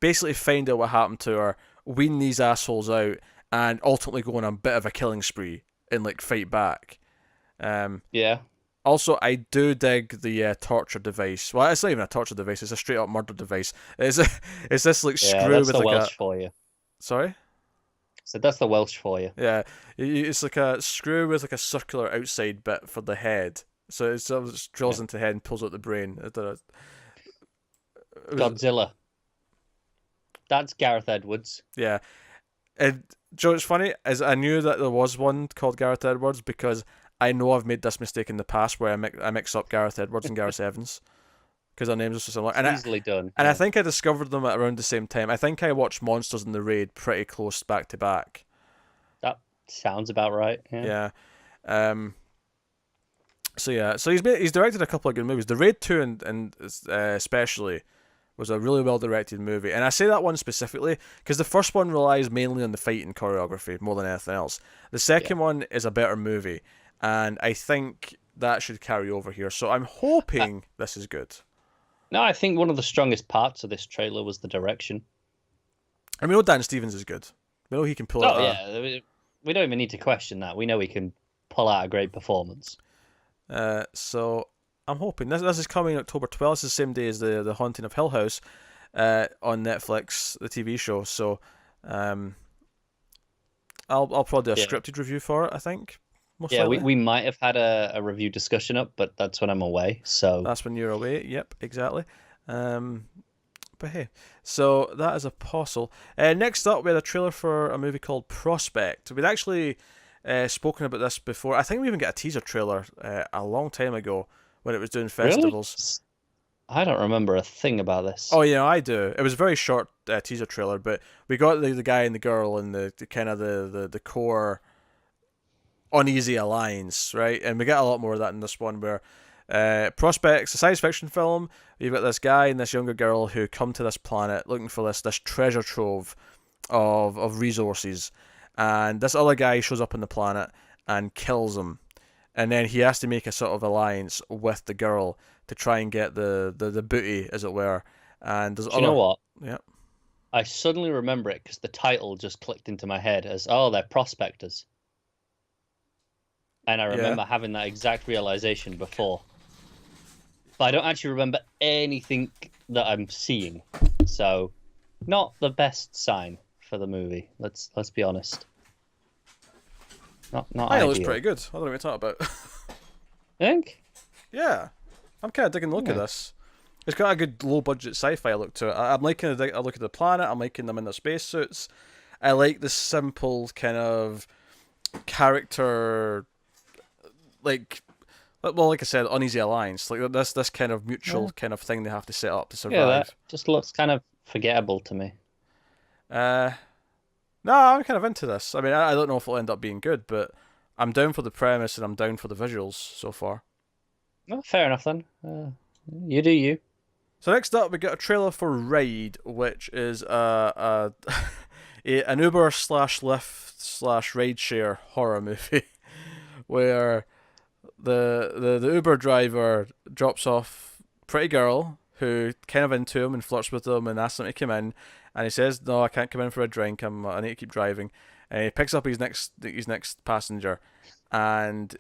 basically find out what happened to her, wean these assholes out, and ultimately go on a bit of a killing spree and like fight back. Yeah. Also, I do dig the torture device. Well, it's not even a torture device; it's a straight up murder device. It's this like screw that's with the like Welsh for you. Sorry. So that's the Welsh for you. Yeah, it's like a screw with like a circular outside bit for the head. So it sort of just drills into the head and pulls out the brain. Godzilla. That's Gareth Edwards. Yeah. And Joe, what's funny is I knew that there was one called Gareth Edwards because I know I've made this mistake in the past where I mix up Gareth Edwards and Gareth Evans because their names are so similar. And easily done. And I think I discovered them at around the same time. I think I watched Monsters in the Raid pretty close back to back. That sounds about right. Yeah. So he's directed a couple of good movies. The Raid 2 and especially was a really well directed movie, and I say that one specifically because the first one relies mainly on the fighting choreography more than anything else. The second one is a better movie, and I think that should carry over here. So I'm hoping this is good. No, I think one of the strongest parts of this trailer was the direction. I mean, we know Dan Stevens is good. We know he can pull out. Yeah, we don't even need to question that. We know he can pull out a great performance. So I'm hoping this is coming October 12th. It's the same day as the Haunting of Hill House on Netflix, the TV show. So I'll probably do a scripted review for it, I think. We might have had a review discussion up, but that's when I'm away. So that's when you're away. Yep, exactly. But hey, so that is Apostle. Next up, we had a trailer for a movie called Prospect. We'd actually spoken about this before. I think we even got a teaser trailer a long time ago when it was doing festivals. Really? I don't remember a thing about this. Oh yeah, I do. It was a very short teaser trailer, but we got the guy and the girl and the kind of the core uneasy alliance, right? And we get a lot more of that in this one where Prospect's a science fiction film. You've got this guy and this younger girl who come to this planet looking for this treasure trove of resources, and this other guy shows up on the planet and kills him, and then he has to make a sort of alliance with the girl to try and get the booty, as it were. And there's you know what? Yeah. I suddenly remember it because the title just clicked into my head as, oh, they're prospectors. And I Yeah. remember having that exact realization before. But I don't actually remember anything that I'm seeing. So, not the best sign for the movie. Let's be honest. Not I think it looks ideal. pretty good. I don't know what you're talking about. I think. Yeah. I'm kind of digging the look of this. It's got a good low budget sci-fi look to it. I'm liking a look at the planet. I'm liking them in their spacesuits. I like the simple kind of character, like, well, like I said, uneasy alliance. Like this kind of mutual kind of thing they have to set up to Yeah, that survive. just looks kind of forgettable to me. No, I'm kind of into this. I mean, I don't know if it'll end up being good, but I'm down for the premise and I'm down for the visuals so far. Well, fair enough then. You do you. So next up, we got a trailer for Ride, which is an Uber slash Lyft slash rideshare horror movie, where the Uber driver drops off pretty girl who kind of into him and flirts with him and asks him to come in, and he says, "No, I can't come in for a drink. I need to keep driving." And he picks up his next passenger, and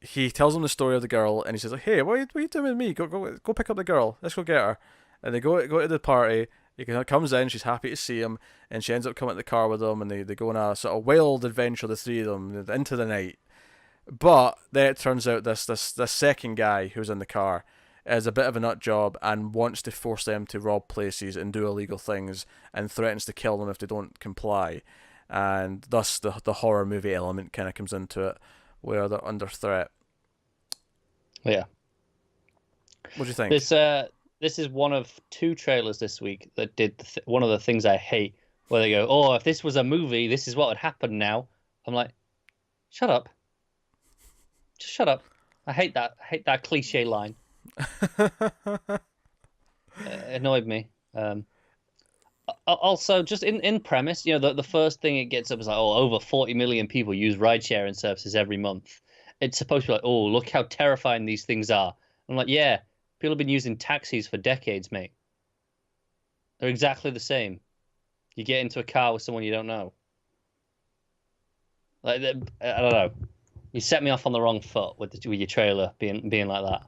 he tells him the story of the girl, and he says, like, "Hey, what are you doing with me? Go pick up the girl. Let's go get her." And they go to the party. He comes in. She's happy to see him, and she ends up coming to the car with him, and they go on a sort of wild adventure, the three of them, into the night. But then it turns out this second guy who's in the car is a bit of a nut job and wants to force them to rob places and do illegal things and threatens to kill them if they don't comply. And thus the horror movie element kind of comes into it, where they're under threat. Yeah. What do you think? This is one of two trailers this week that did one of the things I hate, where they go, "Oh, if this was a movie, this is what would happen now." I'm like, shut up. Just shut up. I hate that. I hate that cliche line. It annoyed me. Also, just in premise, the first thing it gets up is like, oh, over 40 million people use ride-sharing services every month. It's supposed to be like, oh, look how terrifying these things are. I'm like, yeah, people have been using taxis for decades, mate. They're exactly the same. You get into a car with someone you don't know. Like, I don't know. You set me off on the wrong foot with your trailer being like that.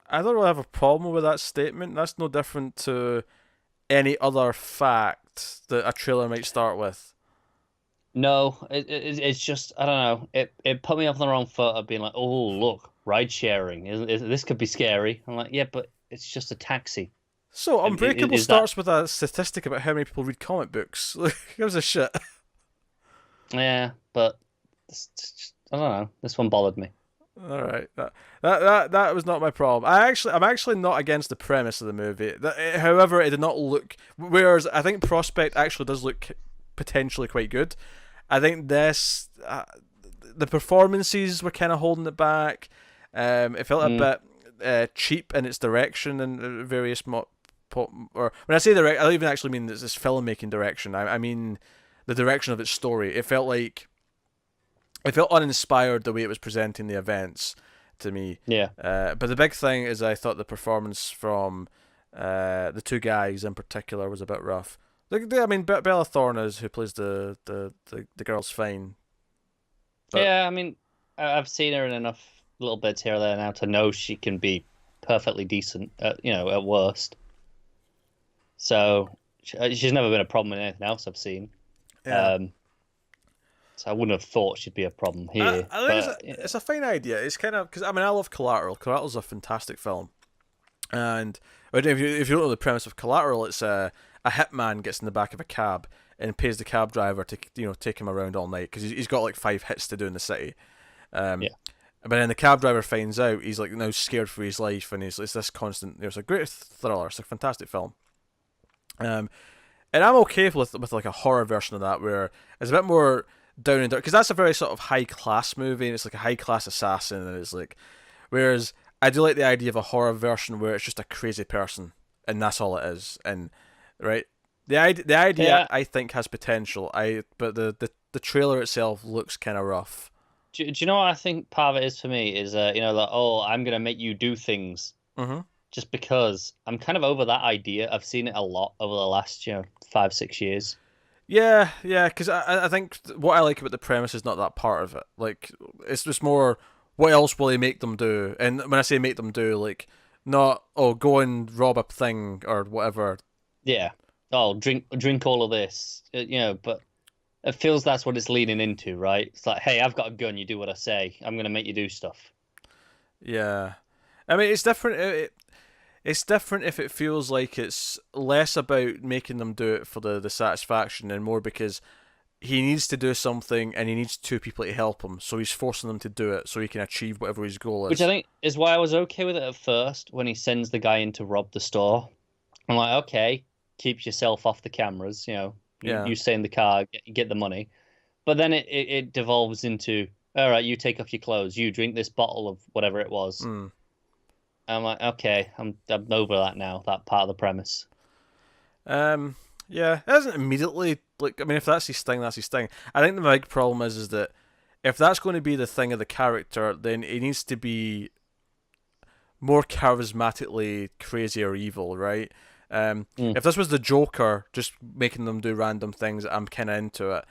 I don't really have a problem with that statement. That's no different to any other fact that a trailer might start with. No, it's just, I don't know. It put me off on the wrong foot of being like, oh, look, ride sharing. This could be scary. I'm like, yeah, but it's just a taxi. So Unbreakable Is starts with a statistic about how many people read comic books. Like, gives a shit. Yeah, but I don't know. This one bothered me. All right, that was not my problem. I'm actually not against the premise of the movie. However, it did not look. Whereas I think Prospect actually does look potentially quite good. I think this, the performances were kind of holding it back. It felt a bit cheap in its direction and various or when I say direct, I don't even actually mean this filmmaking direction. I mean the direction of its story. It felt uninspired the way it was presenting the events to me. Yeah. But the big thing is I thought the performance from the two guys in particular was a bit rough. I mean, Bella Thorne who plays the girl's fine. But, yeah, I mean, I've seen her in enough little bits here or there now to know she can be perfectly decent, at worst. So she's never been a problem in anything else I've seen. Yeah. So I wouldn't have thought she'd be a problem here. I think it's a fine idea. It's kind of because I love Collateral. Collateral's a fantastic film, and if you don't know the premise of Collateral, it's a hitman gets in the back of a cab and pays the cab driver to take him around all night because he's got like 5 hits to do in the city. Yeah. But then the cab driver finds out he's like now scared for his life, and it's this constant. It's a great thriller. It's a fantastic film. And I'm okay with like a horror version of that where it's a bit more down and dark because that's a very sort of high class movie and it's like a high class assassin and it's like, whereas I do like the idea of a horror version where it's just a crazy person and that's all it is. And right, the idea I think has potential. But the trailer itself looks kind of rough. Do you know what I think part of it is for me is like, oh, I'm gonna make you do things. Mm-hmm. just because I'm kind of over that idea. I've seen it a lot over the last 5-6 years. Yeah, because I think what I like about the premise is not that part of it. Like, it's just more, what else will he make them do? And when I say make them do, like, not, oh, go and rob a thing or whatever. Yeah. Oh, drink all of this, but it feels that's what it's leaning into, right? It's like, hey, I've got a gun. You do what I say. I'm gonna make you do stuff. Yeah. I mean, it's different. It's different if it feels like it's less about making them do it for the satisfaction and more because he needs to do something and he needs two people to help him, so he's forcing them to do it so he can achieve whatever his goal Which I is. think is why I was okay with it at first when he sends the guy in to rob the store. I'm like, okay, keep yourself off the cameras. You, Yeah. you stay in the car, get the money. But then it devolves into, all right, you take off your clothes, you drink this bottle of whatever it was. Mm. I'm like, okay, I'm over that now. That part of the premise. Um. Yeah. It doesn't immediately like. I mean, if that's his thing, that's his thing. I think the big problem is that if that's going to be the thing of the character, then he needs to be more charismatically crazy or evil, right? Mm. If this was the Joker, just making them do random things, I'm kind of into it.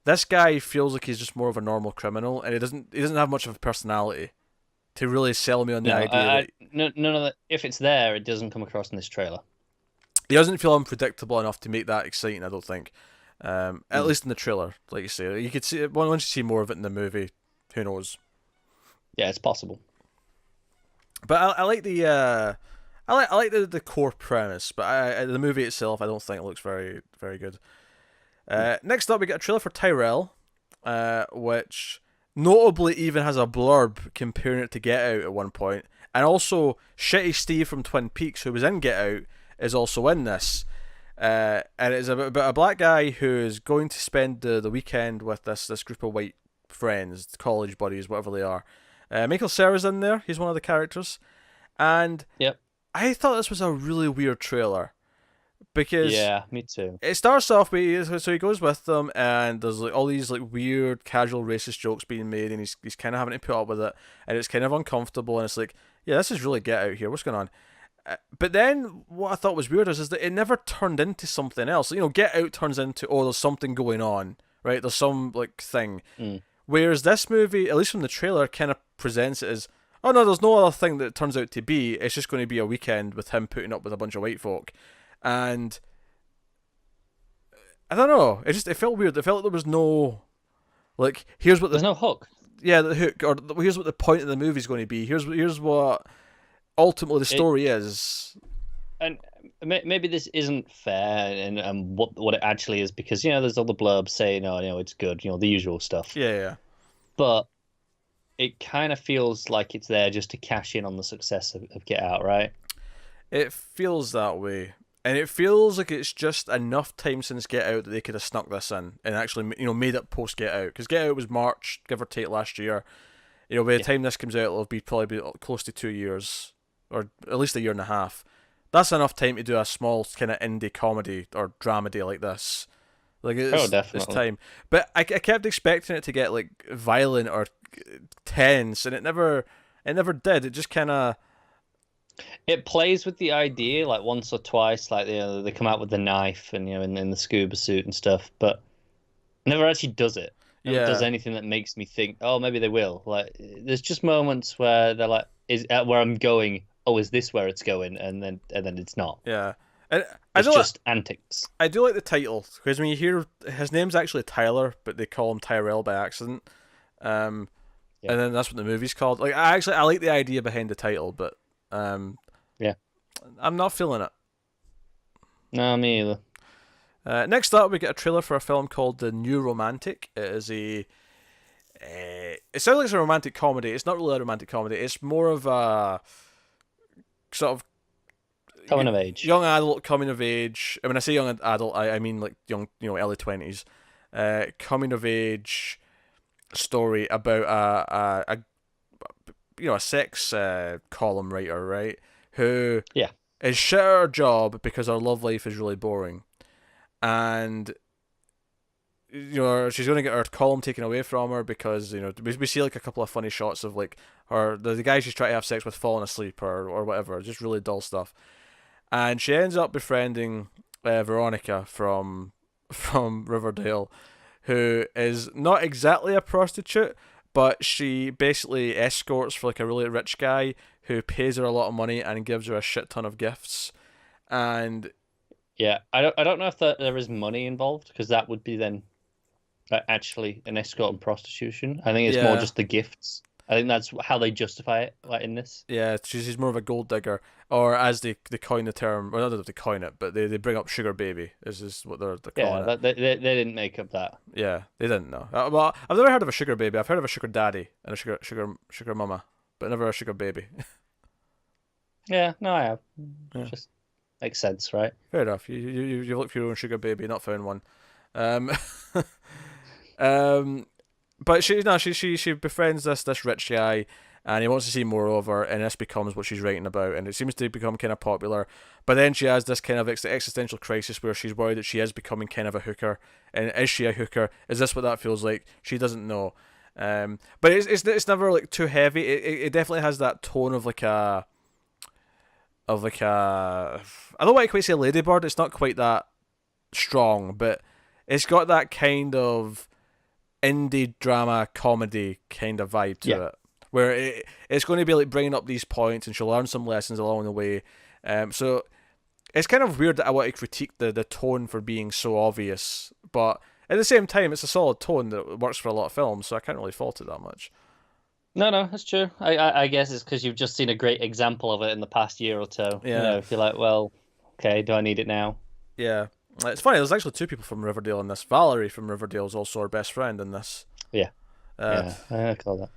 This guy feels like he's just more of a normal criminal, and he doesn't have much of a personality to really sell me on the No, idea that no, none of that. If it's there, it doesn't come across in this trailer. he doesn't feel unpredictable enough to make that exciting. I don't think, at Mm. least in the trailer, like you say, you could see it once you see more of it in the movie. Who knows? Yeah, it's possible. But I like the I like the core premise, but the movie itself I don't think looks very very good. Next up, we got a trailer for Tyrel, which notably even has a blurb comparing it to Get Out at one point, and also Shitty Steve from Twin Peaks, who was in Get Out, is also in this. And it's about a black guy who is going to spend the weekend with this group of white friends, college buddies, whatever they are. Michael Cera's in there. He's one of the characters, and Yep. I thought this was a really weird trailer because Yeah, me too. it starts off with so he goes with them and there's like all these like weird casual racist jokes being made and he's kind of having to put up with it and it's kind of uncomfortable and it's like, yeah, this is really Get Out here, what's going on? But then what I thought was weird is that it never turned into something else. Get Out turns into, oh, there's something going on, right? There's some like thing. Mm. Whereas this movie, at least from the trailer, kind of presents it as, oh no, there's no other thing that it turns out to be. It's just going to be a weekend with him putting up with a bunch of white folk, and I don't know. It felt weird. It felt like there was no, like, here's what There's no hook. the hook, or here's what the point of the movie is going to be. Here's what ultimately the story is. And maybe this isn't fair and what it actually is because there's all the blurbs saying, oh, it's good, the usual stuff. Yeah. But it kind of feels like it's there just to cash in on the success of Get Out, right? It feels that way. And it feels like it's just enough time since Get Out that they could have snuck this in and actually, made it post Get Out. Because Get Out was March, give or take, last year. By the time this comes out, it'll probably be close to 2 years, or at least a year and a half. That's enough time to do a small kind of indie comedy or dramedy like this. Like Definitely. it's time. But I kept expecting it to get like violent or tense, and it never did. It just kind of. It plays with the idea like once or twice, like they come out with the knife and in the scuba suit and stuff, but never actually does it. Never does anything that makes me think, oh, maybe they will. Like there's just moments where they're like, is where I'm going? Oh, is this where it's going? And then it's not. Yeah. And it's just antics. I do like the title because when you hear his name's actually Tyler, but they call him Tyrel by accident. And then that's what the movie's called. Like I like the idea behind the title, but yeah, I'm not feeling it. No, me either. Next up, we get a trailer for a film called The New Romantic. It is it sounds like it's a romantic comedy. It's not really a romantic comedy. It's more of a sort of coming of age, young adult coming of age. And when I say young adult, I mean like young, early 20s, coming of age story about a sex column writer, right? Who is shit at her job because her love life is really boring, and she's going to get her column taken away from her because we see like a couple of funny shots of like her the guy she's trying to have sex with falling asleep or whatever, just really dull stuff, and she ends up befriending Veronica from Riverdale, who is not exactly a prostitute, but she basically escorts for like a really rich guy who pays her a lot of money and gives her a shit ton of gifts, and Yeah, I don't know if there is money involved, because that would be then actually an escort and prostitution. I think it's more yeah. just the gifts. I think that's how they justify it, like in this. Yeah, she's more of a gold digger, or as they coin the term, well, not that they coin it, but they bring up sugar baby. Is what they're calling Yeah, it. they didn't make up that. Yeah, they didn't know. Well, I've never heard of a sugar baby. I've heard of a sugar daddy and a sugar mama, but never a sugar baby. Yeah, no, I have. Yeah. Just makes sense, right? Fair enough. You look for your own sugar baby, not found one. Um, um, but she befriends this rich guy, and he wants to see more of her, and this becomes what she's writing about, and it seems to become kind of popular. But then she has this kind of existential crisis where she's worried that she is becoming kind of a hooker, and is she a hooker? Is this what that feels like? She doesn't know. But it's never like too heavy. It definitely has that tone of like a I don't want to quite say ladybird. It's not quite that strong, but it's got that kind of indie drama comedy kind of vibe to it, where it's going to be like bringing up these points, and she'll learn some lessons along the way. So it's kind of weird that I want to critique the tone for being so obvious, but at the same time, it's a solid tone that works for a lot of films, so I can't really fault it that much. No, that's true. I guess it's because you've just seen a great example of it in the past year or two. Yeah. If you're like, well, okay, do I need it now? Yeah. It's funny, there's actually two people from Riverdale in this. Valerie from Riverdale is also our best friend in this. Yeah. Uh, I call that.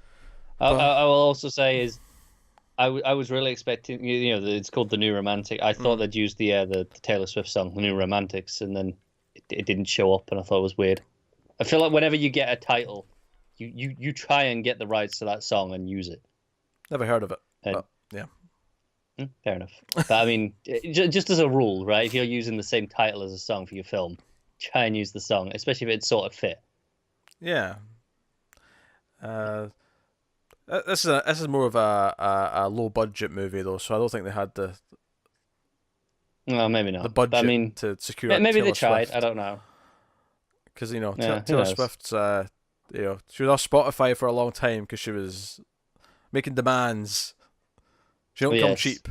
but- I will also say is, I was really expecting, it's called The New Romantic. I thought they'd use the Taylor Swift song, The New Romantics, and then it didn't show up, and I thought it was weird. I feel like whenever you get a title, you try and get the rights to that song and use it. Never heard of it. And, But, yeah. Fair enough. But I mean, just as a rule, right? If you're using the same title as a song for your film, try and use the song, especially if it sort of fit. Yeah. This is more of a low budget movie though, so I don't think they had the Well, maybe not. budget But, I mean, to secure. maybe they Taylor tried. Swift. I don't know. Because Yeah, who Taylor knows? Swift's she was off Spotify for a long time because she was making demands. She don't Oh, come yes. cheap.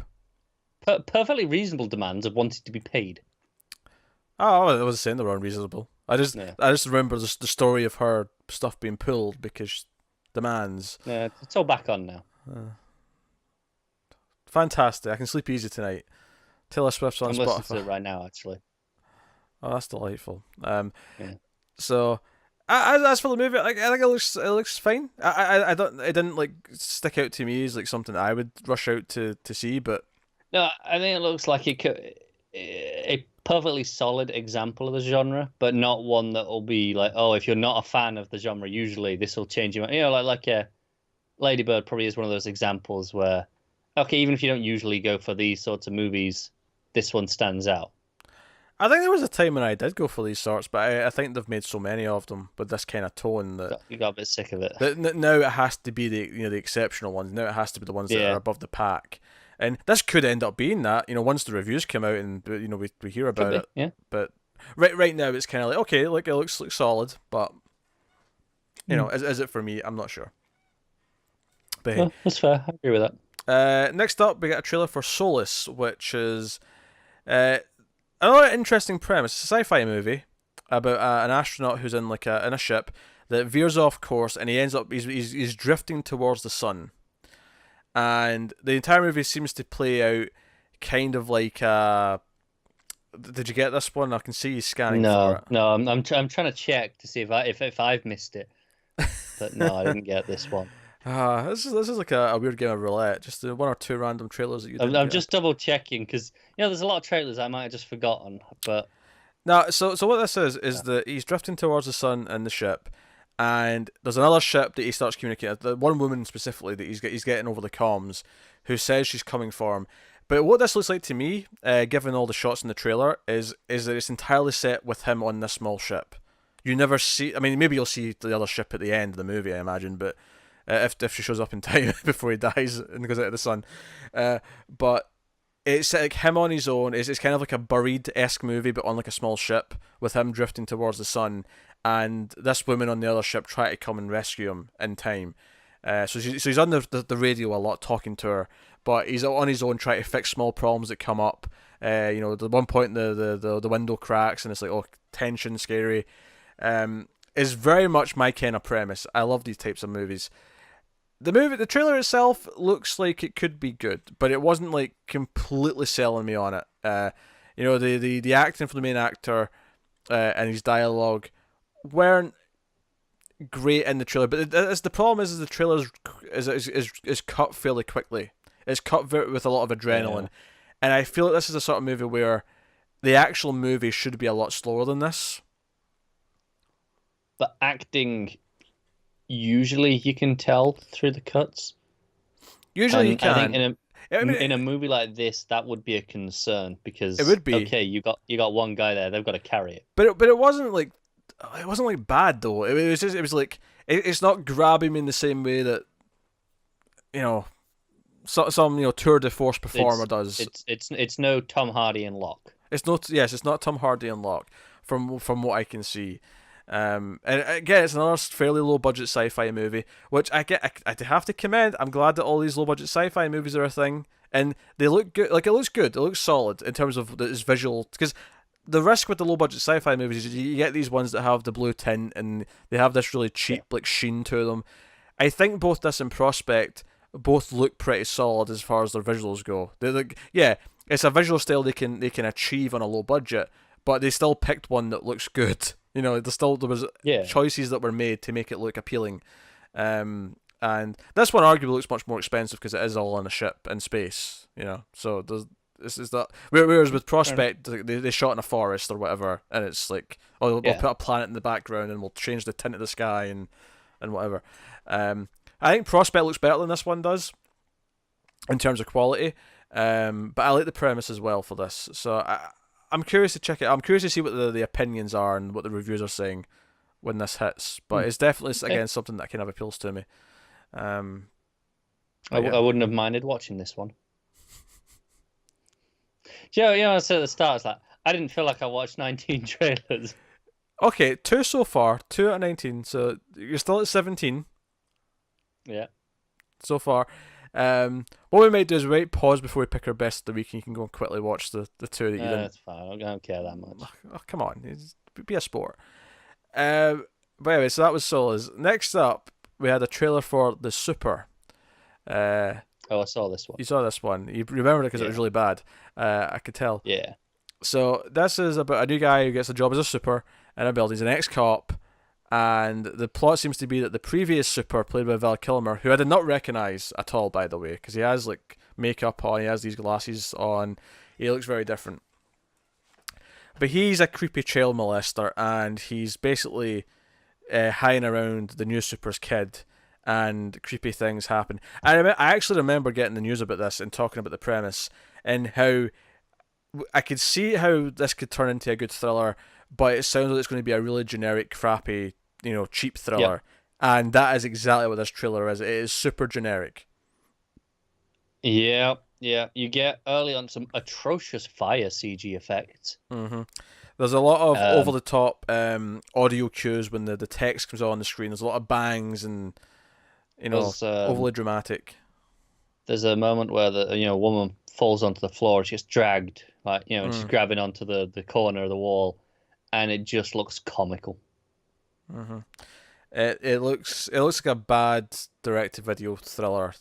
Perfectly reasonable demands of wanting to be paid. Oh, I wasn't saying they were unreasonable. I just Yeah. remember the story of her stuff being pulled because demands. Yeah, it's all back on now. Fantastic! I can sleep easy tonight. Taylor Swift's on I'm listening to Spotify. it right now, actually. Oh, that's delightful. Yeah. So as for the movie, I think it looks fine. I don't it didn't like stick out to me as like something I would rush out to see, but No, I think it looks like a perfectly solid example of the genre, but not one that will be like, oh, if you're not a fan of the genre, usually this will change your mind. Like Lady Bird probably is one of those examples where, okay, even if you don't usually go for these sorts of movies, this one stands out. I think there was a time when I did go for these sorts, but I think they've made so many of them with this kind of tone that You got a bit sick of it. now it has to be the exceptional ones. Now it has to be the ones that Yeah. are above the pack. And this could end up being that, once the reviews come out and we hear about Could it. be, yeah. But right now it's kind of like, okay, like it looks solid, but is it for me? I'm not sure. But hey. Well, that's fair. I agree with that. Next up, we got a trailer for Solis, which is another interesting premise. It's a sci-fi movie about an astronaut who's in in a ship that veers off course, and he ends up he's drifting towards the sun, and the entire movie seems to play out kind of like Did you get this one? I can see you scanning for it. No, I'm trying to check to see if I've missed it, but no, I didn't get this one. This is like a weird game of roulette. Just one or two random trailers that you. I'm just double checking because there's a lot of trailers I might have just forgotten. But no, so what this is that he's drifting towards the sun in the ship, and there's another ship that he starts communicating. The one woman specifically that he's getting over the comms, who says she's coming for him. But what this looks like to me, given all the shots in the trailer, is that it's entirely set with him on this small ship. you never see. I mean, maybe you'll see the other ship at the end of the movie, I imagine, but if she shows up in time before he dies and goes out of the sun, but it's like him on his own. It's kind of like a Buried-esque movie, but on like a small ship with him drifting towards the sun, and this woman on the other ship trying to come and rescue him in time. So he's on the radio a lot, talking to her, but he's on his own trying to fix small problems that come up. The one point the window cracks and it's like, oh, tension, scary. Is very much my kind of premise. I love these types of movies. The trailer itself looks like it could be good, but it wasn't like completely selling me on it. The acting from the main actor and his dialogue weren't great in the trailer, but the problem is the trailer is cut fairly quickly. It's cut with a lot of adrenaline, and I feel like this is a sort of movie where the actual movie should be a lot slower than this. But acting, usually you can tell through the cuts. Usually you can. I think in a movie like this, that would be a concern because it would be. Okay, you got one guy there; they've got to carry it. But it wasn't like bad though. It was like it's not grabbing me in the same way that some tour de force performer does. It's no Tom Hardy and Locke. It's not Tom Hardy and Locke from what I can see. And again, it's another fairly low budget sci-fi movie, which I have to commend. I'm glad that all these low budget sci-fi movies are a thing, and they look good. Like, it looks good. It looks solid in terms of its visual. Because the risk with the low budget sci-fi movies is you get these ones that have the blue tint and they have this really cheap like sheen to them. I think both this and Prospect both look pretty solid as far as their visuals go. It's a visual style they can achieve on a low budget, but they still picked one that looks good. There was choices that were made to make it look appealing. And this one arguably looks much more expensive because it is all on a ship in space. So this is that. Whereas with Prospect, they shot in a forest or whatever, and it's like, we'll put a planet in the background and we'll change the tint of the sky and whatever. I think Prospect looks better than this one does in terms of quality. But I like the premise as well for this. So I'm curious to check it. I'm curious to see what the opinions are and what the reviews are saying when this hits. But it's definitely again something that kind of appeals to me. I wouldn't have minded watching this one. I said at the start, it's like I didn't feel like I watched 19 trailers. Okay, 2 so far, 2 out of 19. So you're still at 17. Yeah. So far. What we might do is we might pause before we pick our best of the week, and you can go and quickly watch the 2 that you didn't. That's fine. I don't care that much. Oh, come on, be a sport. But anyway, so that was Solis. Next up, we had a trailer for The Super. I saw this one. You saw this one. You remembered it because it was really bad. I could tell. Yeah. So this is about a new guy who gets a job as a super in a building. He's an ex-cop. And the plot seems to be that the previous super, played by Val Kilmer, who I did not recognise at all, by the way, because he has like makeup on, he has these glasses on, he looks very different. But he's a creepy child molester, and he's basically hanging around the new super's kid, and creepy things happen. I actually remember getting the news about this and talking about the premise, and how I could see how this could turn into a good thriller, but it sounds like it's going to be a really generic, crappy, cheap thriller. Yep. And that is exactly what this trailer is. It is super generic. Yeah. You get early on some atrocious fire CG effects. Mm-hmm. There's a lot of over-the-top audio cues when the text comes on the screen. There's a lot of bangs and, overly dramatic. There's a moment where the woman falls onto the floor and she gets dragged, she's grabbing onto the corner of the wall, and it just looks comical. Mm-hmm. It looks like a bad direct-to-video thriller.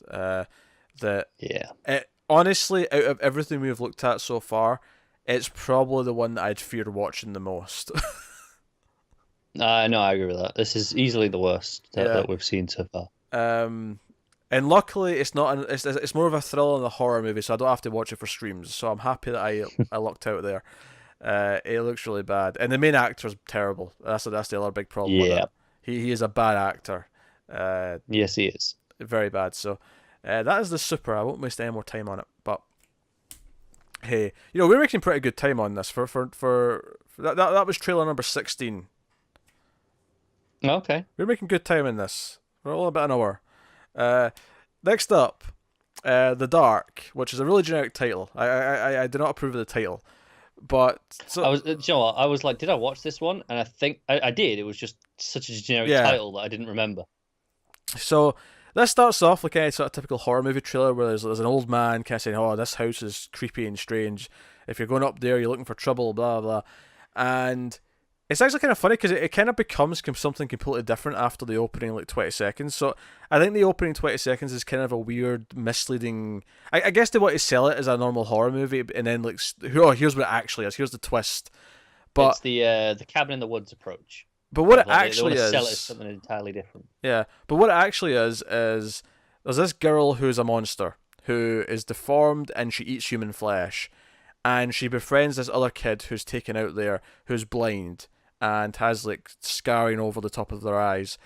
Honestly, out of everything we've looked at so far, it's probably the one that I'd fear watching the most. No, I agree with that. This is easily the worst that we've seen so far. And luckily, it's not. It's more of a thriller than a horror movie, so I don't have to watch it for streams. So I'm happy that I lucked out there. It looks really bad, and the main actor's terrible. That's the other big problem. With it. He is a bad actor. Yes, he is. Very bad. So that is The Super. I won't waste any more time on it. But hey, we're making pretty good time on this. For that was trailer number 16. Okay. We're making good time in this. We're all about an hour. Uh, Next up, The Dark, which is a really generic title. I do not approve of the title, but I so was, you know what? I was like, did I watch this one? And I think I did. It was just such a generic yeah. title that I didn't remember. So this starts off like any sort of typical horror movie trailer where there's an old man kind of saying, "Oh, this house is creepy and strange. If you're going up there, you're looking for trouble." Blah blah, and it's actually kind of funny because it kind of becomes something completely different after the opening like 20 seconds. So I think the opening 20 seconds is kind of a weird, misleading. I guess they want to sell it as a normal horror movie, and then like, oh, here's what it actually is. Here's the twist. It's But the cabin in the woods approach. what it Like actually they want to is, sell it as something entirely different. yeah. But what it actually is there's this girl who's a monster who is deformed and she eats human flesh, and she befriends this other kid who's taken out there who's blind and has like scarring over the top of their eyes.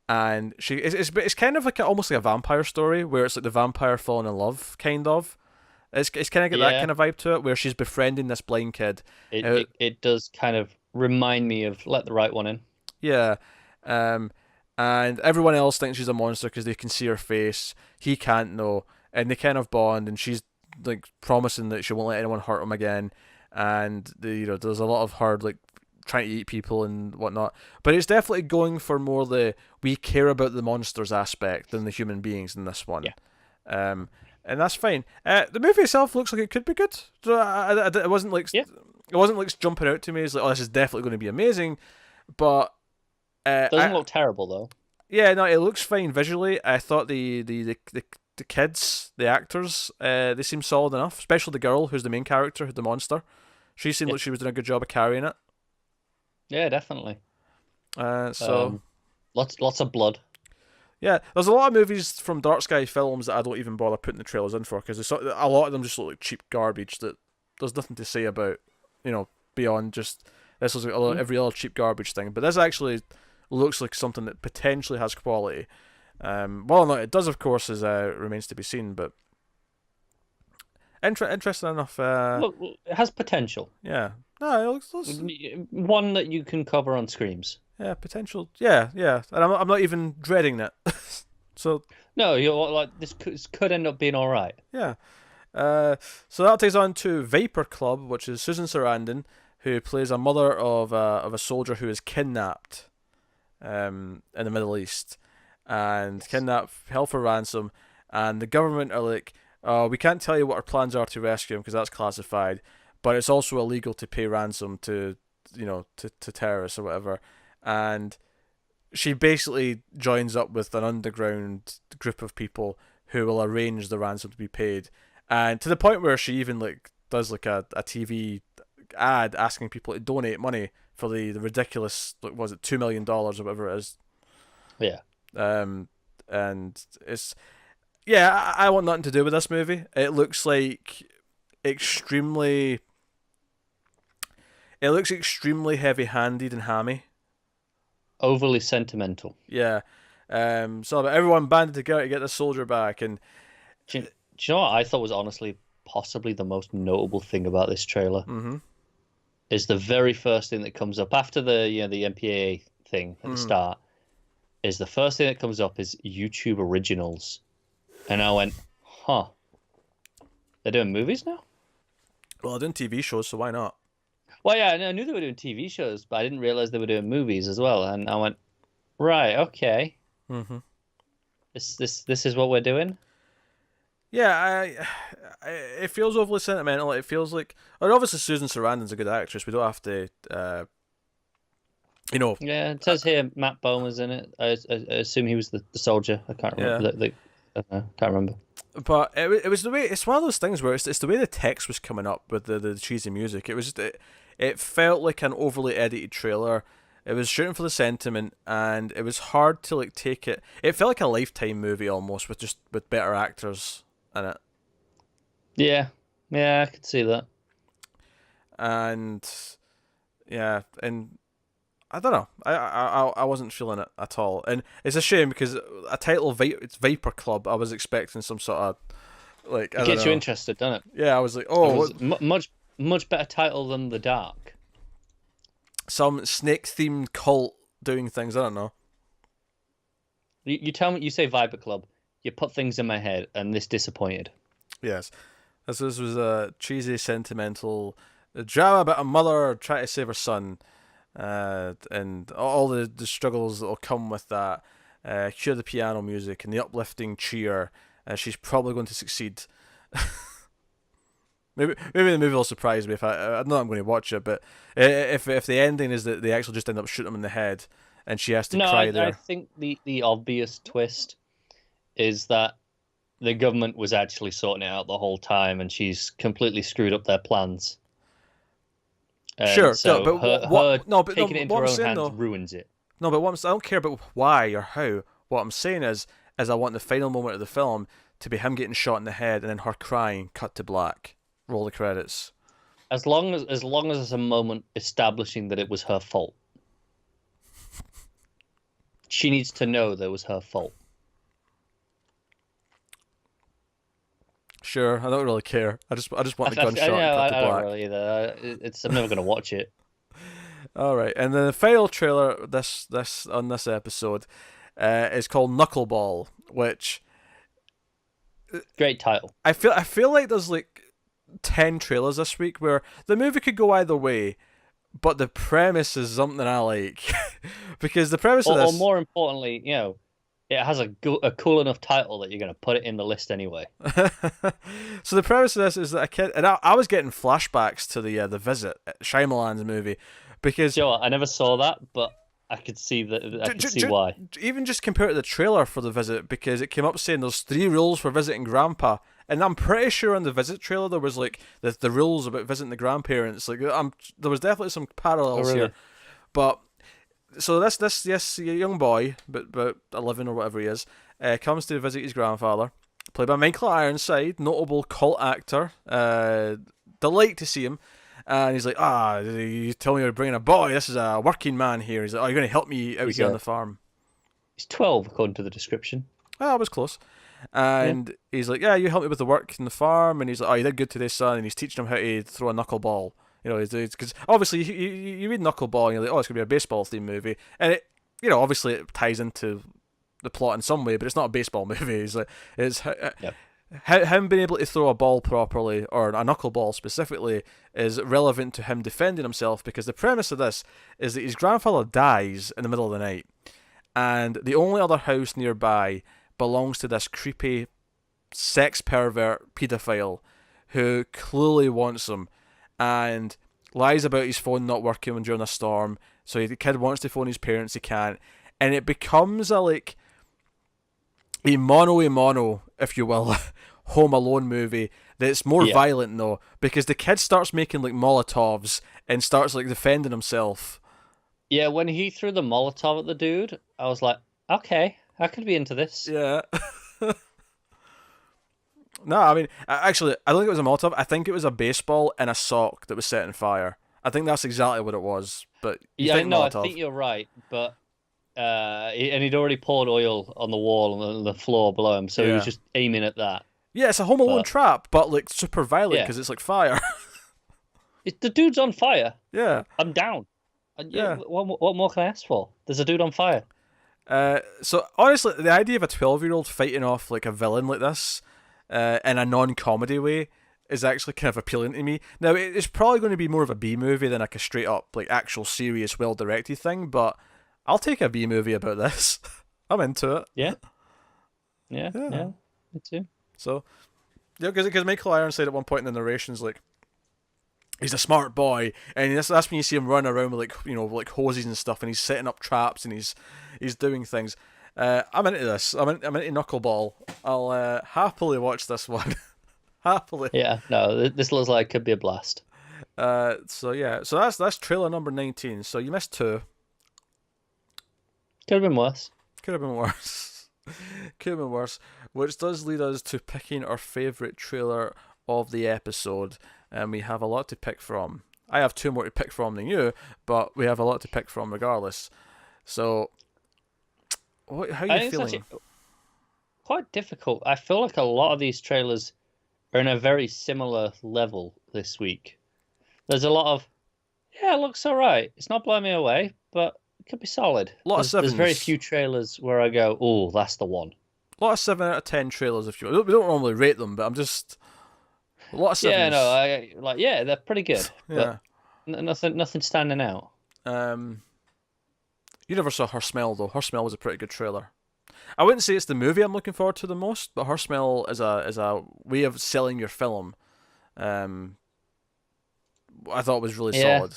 And it's kind of like almost like a vampire story where it's like the vampire falling in love, kind of. It's kind of got that Yeah, kind of vibe to it where she's befriending this blind kid. it does kind of remind me of Let the Right One In. Yeah. Um, and everyone else thinks she's a monster because they can see her face. He can't know, and they kind of bond. And she's like promising that she won't let anyone hurt him again. And there's a lot of her like trying to eat people and whatnot. But it's definitely going for more the we care about the monsters aspect than the human beings in this one. Yeah. And that's fine. The movie itself looks like it could be good. So it wasn't like Yeah. it wasn't like jumping out to me as like, oh, this is definitely going to be amazing. But Doesn't look terrible though. yeah, no, it looks fine visually. I thought the kids, the actors, they seem solid enough. Especially the girl who's the main character, who's the monster. She seemed like she was doing a good job of carrying it. Yeah, definitely. So Lots of blood. yeah, there's a lot of movies from Dark Sky Films that I don't even bother putting the trailers in for because a lot of them just look like cheap garbage that there's nothing to say about, beyond just this was like every other cheap garbage thing. But this actually looks like something that potentially has quality. Well, no, it does, of course, is remains to be seen. But interesting enough. Look, it has potential. Yeah, no, it looks One that you can cover on Screams. yeah, potential. Yeah, yeah, and I'm not even dreading that. So No, you're like this could end up being all right. yeah. So that takes on to Viper Club, which is Susan Sarandon, who plays a mother of a soldier who is kidnapped in the Middle East and kidnapped, held for ransom, and the government are like, we can't tell you what our plans are to rescue him because that's classified, but it's also illegal to pay ransom to to terrorists or whatever, and she basically joins up with an underground group of people who will arrange the ransom to be paid, and to the point where she even like does like a TV ad asking people to donate money for the ridiculous, was it $2 million or whatever it is. Yeah. And it's I want nothing to do with this movie. It looks like extremely heavy-handed and hammy. Overly sentimental. Yeah. So everyone banded together to get the soldier back, and Do you know what I thought was honestly possibly the most notable thing about this trailer? Mm-hmm. Is the very first thing that comes up after the the MPAA thing at the start. Is the first thing that comes up is YouTube originals, and I went, huh? They're doing movies now? Well, they're doing TV shows, so why not? Well, yeah, I knew they were doing TV shows, but I didn't realize they were doing movies as well. And I went, right, okay. Mm-hmm. This is what we're doing. Yeah, it feels overly sentimental. It feels like, and obviously Susan Sarandon's a good actress. We don't have to, Yeah, it says here Matt Bomer's in it. I assume he was the soldier. I can't remember. Yeah. Can't remember. But it was the way. It's one of those things where it's the way the text was coming up with the cheesy music. It was just it felt like an overly edited trailer. It was shooting for the sentiment, and it was hard to like take it. It felt like a Lifetime movie almost, with better actors in it. Yeah, I could see that. And yeah, and I don't know. I wasn't feeling it at all, and it's a shame because a title it's Viper Club. I was expecting some sort of like It gets you interested, doesn't it? Yeah, I was like, oh, much better title than The Dark. some snake themed cult doing things. I don't know. You tell me, you say Viper Club, you put things in my head, and this disappointed. Yes. This was a cheesy, sentimental drama about a mother trying to save her son, and all the struggles that will come with that. Cue the piano music and the uplifting cheer. She's probably going to succeed. Maybe the movie will surprise me if I know I'm going to watch it, but if the ending is that they actually just end up shooting him in the head and she has to No, cry there. I think the obvious twist is that the government was actually sorting it out the whole time, and she's completely screwed up their plans. Sure, so but her no, but taking it into what her I'm own saying hands though, ruins it. no, but I don't care about why or how. What I'm saying is I want the final moment of the film to be him getting shot in the head and then her crying, cut to black, roll the credits. As long as there's a moment establishing that it was her fault. She needs to know that it was her fault. Sure, I don't really care. I just want the gunshot I and cut to I don't black. really either. I'm never going to watch it. All right, and then the final trailer this on this episode is called Knuckleball, which Great title. I feel like there's like 10 trailers this week where the movie could go either way, but the premise is something I like because the premise of Or this, more importantly, it has a cool enough title that you're going to put it in the list anyway. so the premise of this is that a kid, and I was getting flashbacks to the Visit, Shyamalan's movie, because Joe, I never saw that, but I could see that. I could see why. Even just compare to the trailer for The Visit, because it came up saying there's 3 rules for visiting grandpa, and I'm pretty sure in the Visit trailer there was like the rules about visiting the grandparents. Like there was definitely some parallels here, but so this young boy, but 11 or whatever he is, comes to visit his grandfather, played by Michael Ironside, notable cult actor. Delight to see him. And he's like, you tell me you're bringing a boy. This is a working man here. He's like, you're going to help me out here on the farm. He's 12, according to the description. Oh, I was close. And he's like, you help me with the work in the farm. And he's like, you did good today, son. And he's teaching him how to throw a knuckleball. Because obviously you read Knuckleball and you're like, it's going to be a baseball themed movie. And it, obviously it ties into the plot in some way, but it's not a baseball movie. It's him being able to throw a ball properly, or a knuckleball specifically, is relevant to him defending himself, because the premise of this is that his grandfather dies in the middle of the night, and the only other house nearby belongs to this creepy sex pervert pedophile who clearly wants him, and lies about his phone not working during a storm, so the kid wants to phone his parents, he can't, and it becomes a mono, if you will, Home Alone movie that's more violent though, because the kid starts making like Molotovs and starts like defending himself. Yeah, when he threw the Molotov at the dude, I was like, okay, I could be into this. Yeah. No, I mean, actually, I don't think it was a Molotov. I think it was a baseball and a sock that was set on fire. I think that's exactly what it was. But I think you're right, but. And he'd already poured oil on the wall and the floor below him, so he was just aiming at that. Yeah, it's a Home Alone trap, but like super violent because it's like fire. The dude's on fire. Yeah. I'm down. What more can I ask for? There's a dude on fire. So honestly, the idea of a 12-year-old fighting off like a villain like this in a non-comedy way is actually kind of appealing to me. Now, it's probably going to be more of a B movie than like a straight up like actual serious, well-directed thing, but I'll take a B movie about this. I'm into it. Yeah, me too. So, because Michael Ironside at one point in the narration's like, he's a smart boy, and that's when you see him run around with like hoses and stuff, and he's setting up traps and he's doing things. I'm into this. I'm into Knuckleball. I'll happily watch this one. Happily. Yeah. No, this looks like it could be a blast. So that's trailer number 19. So you missed 2. Could have been worse. Could have been worse. Which does lead us to picking our favourite trailer of the episode. And we have a lot to pick from. I have 2 more to pick from than you, but we have a lot to pick from regardless. So, how are you feeling? It's quite difficult. I feel like a lot of these trailers are in a very similar level this week. There's a lot of, it looks alright. It's not blowing me away, but It could be solid. A lot of There's very sevens. few trailers where I go, oh, that's the one. A lot of 7 out of 10 trailers. If you we don't normally rate them, but I'm just a lot of Yeah, no, sevens. yeah, they're pretty good, but Yeah. nothing standing out. Um, you never saw Her Smell though. Her Smell was a pretty good trailer. I wouldn't say it's the movie I'm looking forward to the most, but Her Smell is a way of selling your film. Um, I thought was really Yeah, solid.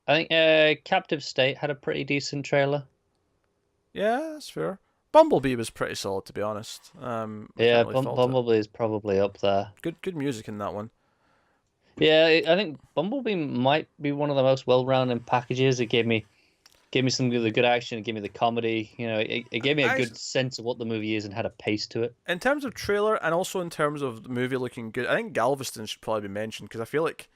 I think Captive State had a pretty decent trailer. Yeah, that's fair. Bumblebee was pretty solid to be honest. I Yeah, can't really fault it. Bumblebee is probably up there. Good music in that one. Yeah, I think Bumblebee might be one of the most well-rounded packages. It gave me some of the good action. It gave me the comedy. You know, it gave me a I, good sense of what the movie is and had a pace to it. in terms of trailer and also in terms of the movie looking good, I think Galveston should probably be mentioned because I feel like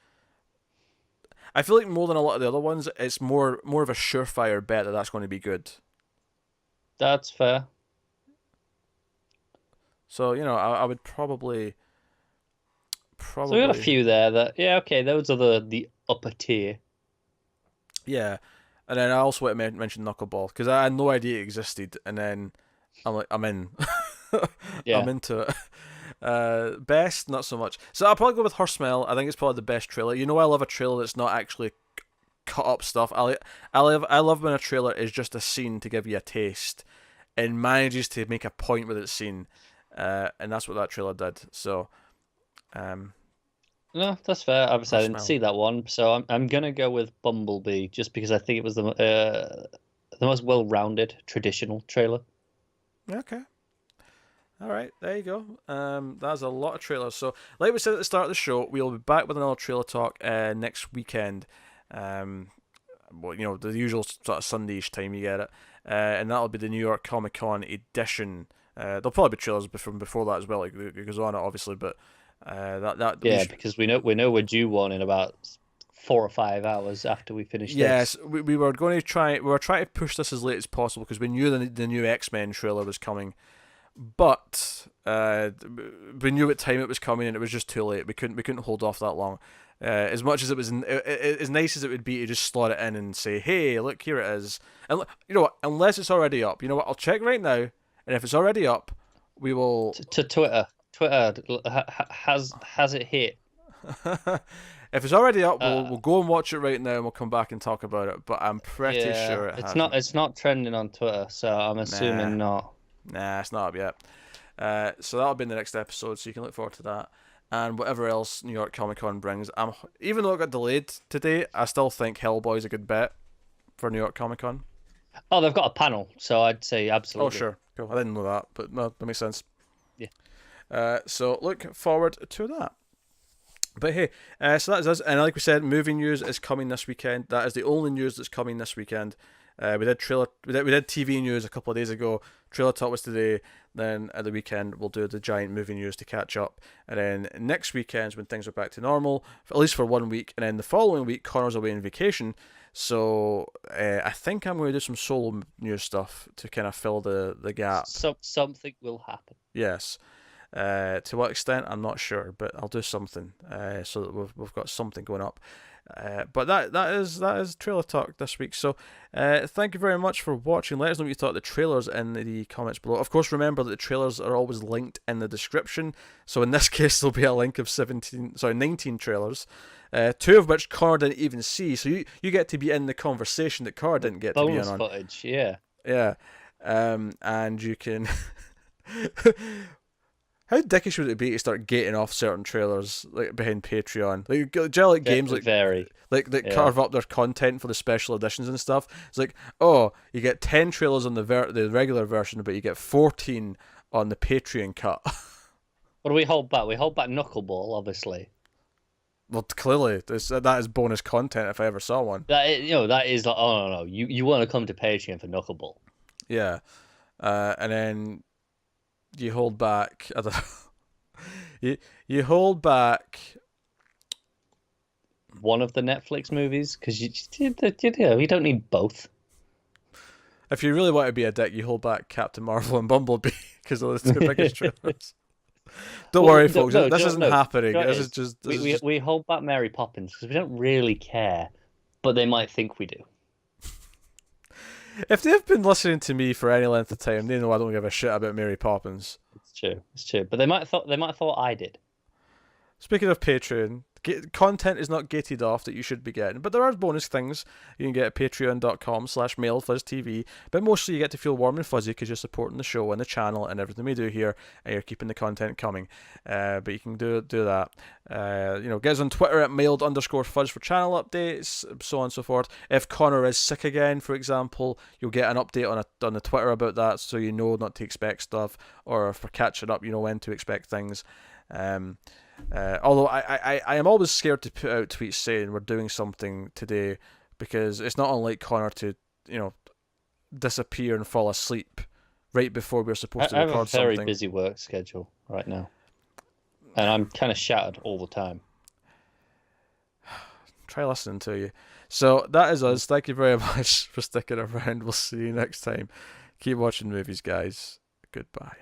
more than a lot of the other ones, it's more of a surefire bet that that's going to be good. That's fair. So I would probably So we got a probably few there that yeah, okay, those are the upper tier. yeah. And then I also want to mention Knuckleball because I had no idea it existed, and then I'm like I'm in, I'm Yeah. into it. Best, not so much. So I'll probably go with Her Smell. I think it's probably the best trailer. I love a trailer that's not actually cut up stuff. I love when a trailer is just a scene to give you a taste, and manages to make a point with its scene, and that's what that trailer did. So, um, No, that's fair. Obviously, Her I didn't Smell. see that one, so I'm gonna go with Bumblebee just because I think it was the most well-rounded traditional trailer. Okay. All right, there you go. That's a lot of trailers. So, like we said at the start of the show, we'll be back with another trailer talk next weekend. Um, the usual sort of Sunday-ish time you get it, and that'll be the New York Comic Con edition. There'll probably be trailers from before that as well. Like it goes on it obviously, but that we Yeah, because we know we're due one in about 4 or 5 hours after we finish this. yes, we were going to try. We were trying to push this as late as possible because we knew the new X-Men trailer was coming. But we knew what time it was coming, and it was just too late. We couldn't hold off that long. As much as it was, as nice as it would be to just slot it in and say, "Hey, look, here it is." And you know what? Unless it's already up, you know what? I'll check right now, and if it's already up, we will. To Twitter has it hit? If it's already up, we'll Uh, we'll go and watch it right now, and we'll come back and talk about it. But I'm pretty yeah, sure it it's hasn't. not trending on Twitter, so I'm Nah, assuming not. nah, it's not up yet. So that'll be in the next episode, so you can look forward to that. And whatever else New York Comic Con brings, even though it got delayed today, I still think Hellboy's a good bet for New York Comic Con. Oh, they've got a panel, so I'd say Oh absolutely. sure, cool. I didn't know that, but no, that makes sense. Yeah. So look forward to that. But hey, so that is us. And like we said, movie news is coming this weekend. That is the only news that's coming this weekend. We did TV news a couple of days ago. Trailer talk was today. Then at the weekend we'll do the giant movie news to catch up. And then next weekend's when things are back to normal, at least for 1 week. And then the following week, Connor's away on vacation. So I think I'm going to do some solo news stuff to kind of fill the gap. Something will happen. Yes. To what extent, I'm not sure, but I'll do something so that we've got something going up. But that is trailer talk this week. So thank you very much for watching. Let us know what you thought of the trailers in the comments below. Of course, remember that the trailers are always linked in the description. So in this case, there'll be a link of 19 trailers. 2 of which Connor didn't even see. So you get to be in the conversation that Connor didn't get to be in Bonus on. footage, yeah. Yeah. And you can. How dickish would it be to start gating off certain trailers like behind Patreon? Like games Very. that Yeah. carve up their content for the special editions and stuff. It's like, oh, you get 10 trailers on the regular version, but you get 14 on the Patreon cut. What do we hold back? We hold back Knuckleball, obviously. Well, clearly, that is bonus content if I ever saw one. That is like, oh no, you want to come to Patreon for Knuckleball. Yeah, and then you hold back. I don't know. You hold back. One of the Netflix movies, because you don't need both. If you really want to be a dick, you hold back Captain Marvel and Bumblebee because they're the two biggest trailers. Don't worry, folks. This isn't happening. This is just. We hold back Mary Poppins because we don't really care, but they might think we do. If they've been listening to me for any length of time, they know I don't give a shit about Mary Poppins. It's true. It's true. But they might have thought I did. Speaking of Patreon, content is not gated off that you should be getting, but there are bonus things you can get at patreon.com/mailedfuzztv, but mostly you get to feel warm and fuzzy because you're supporting the show and the channel and everything we do here, and you're keeping the content coming. But you can do that. Get us on Twitter at mailed_fuzz for channel updates, so on and so forth. If Connor is sick again, for example, you'll get an update on the Twitter about that, so you know not to expect stuff, or if we're catching up, you know when to expect things. Although I am always scared to put out tweets saying we're doing something today, because it's not unlike Connor to disappear and fall asleep right before we're supposed to record something. I have a very busy work schedule right now, and I'm kind of shattered all the time. Try listening to you. So that is us. Thank you very much for sticking around. We'll see you next time. Keep watching movies, guys. Goodbye.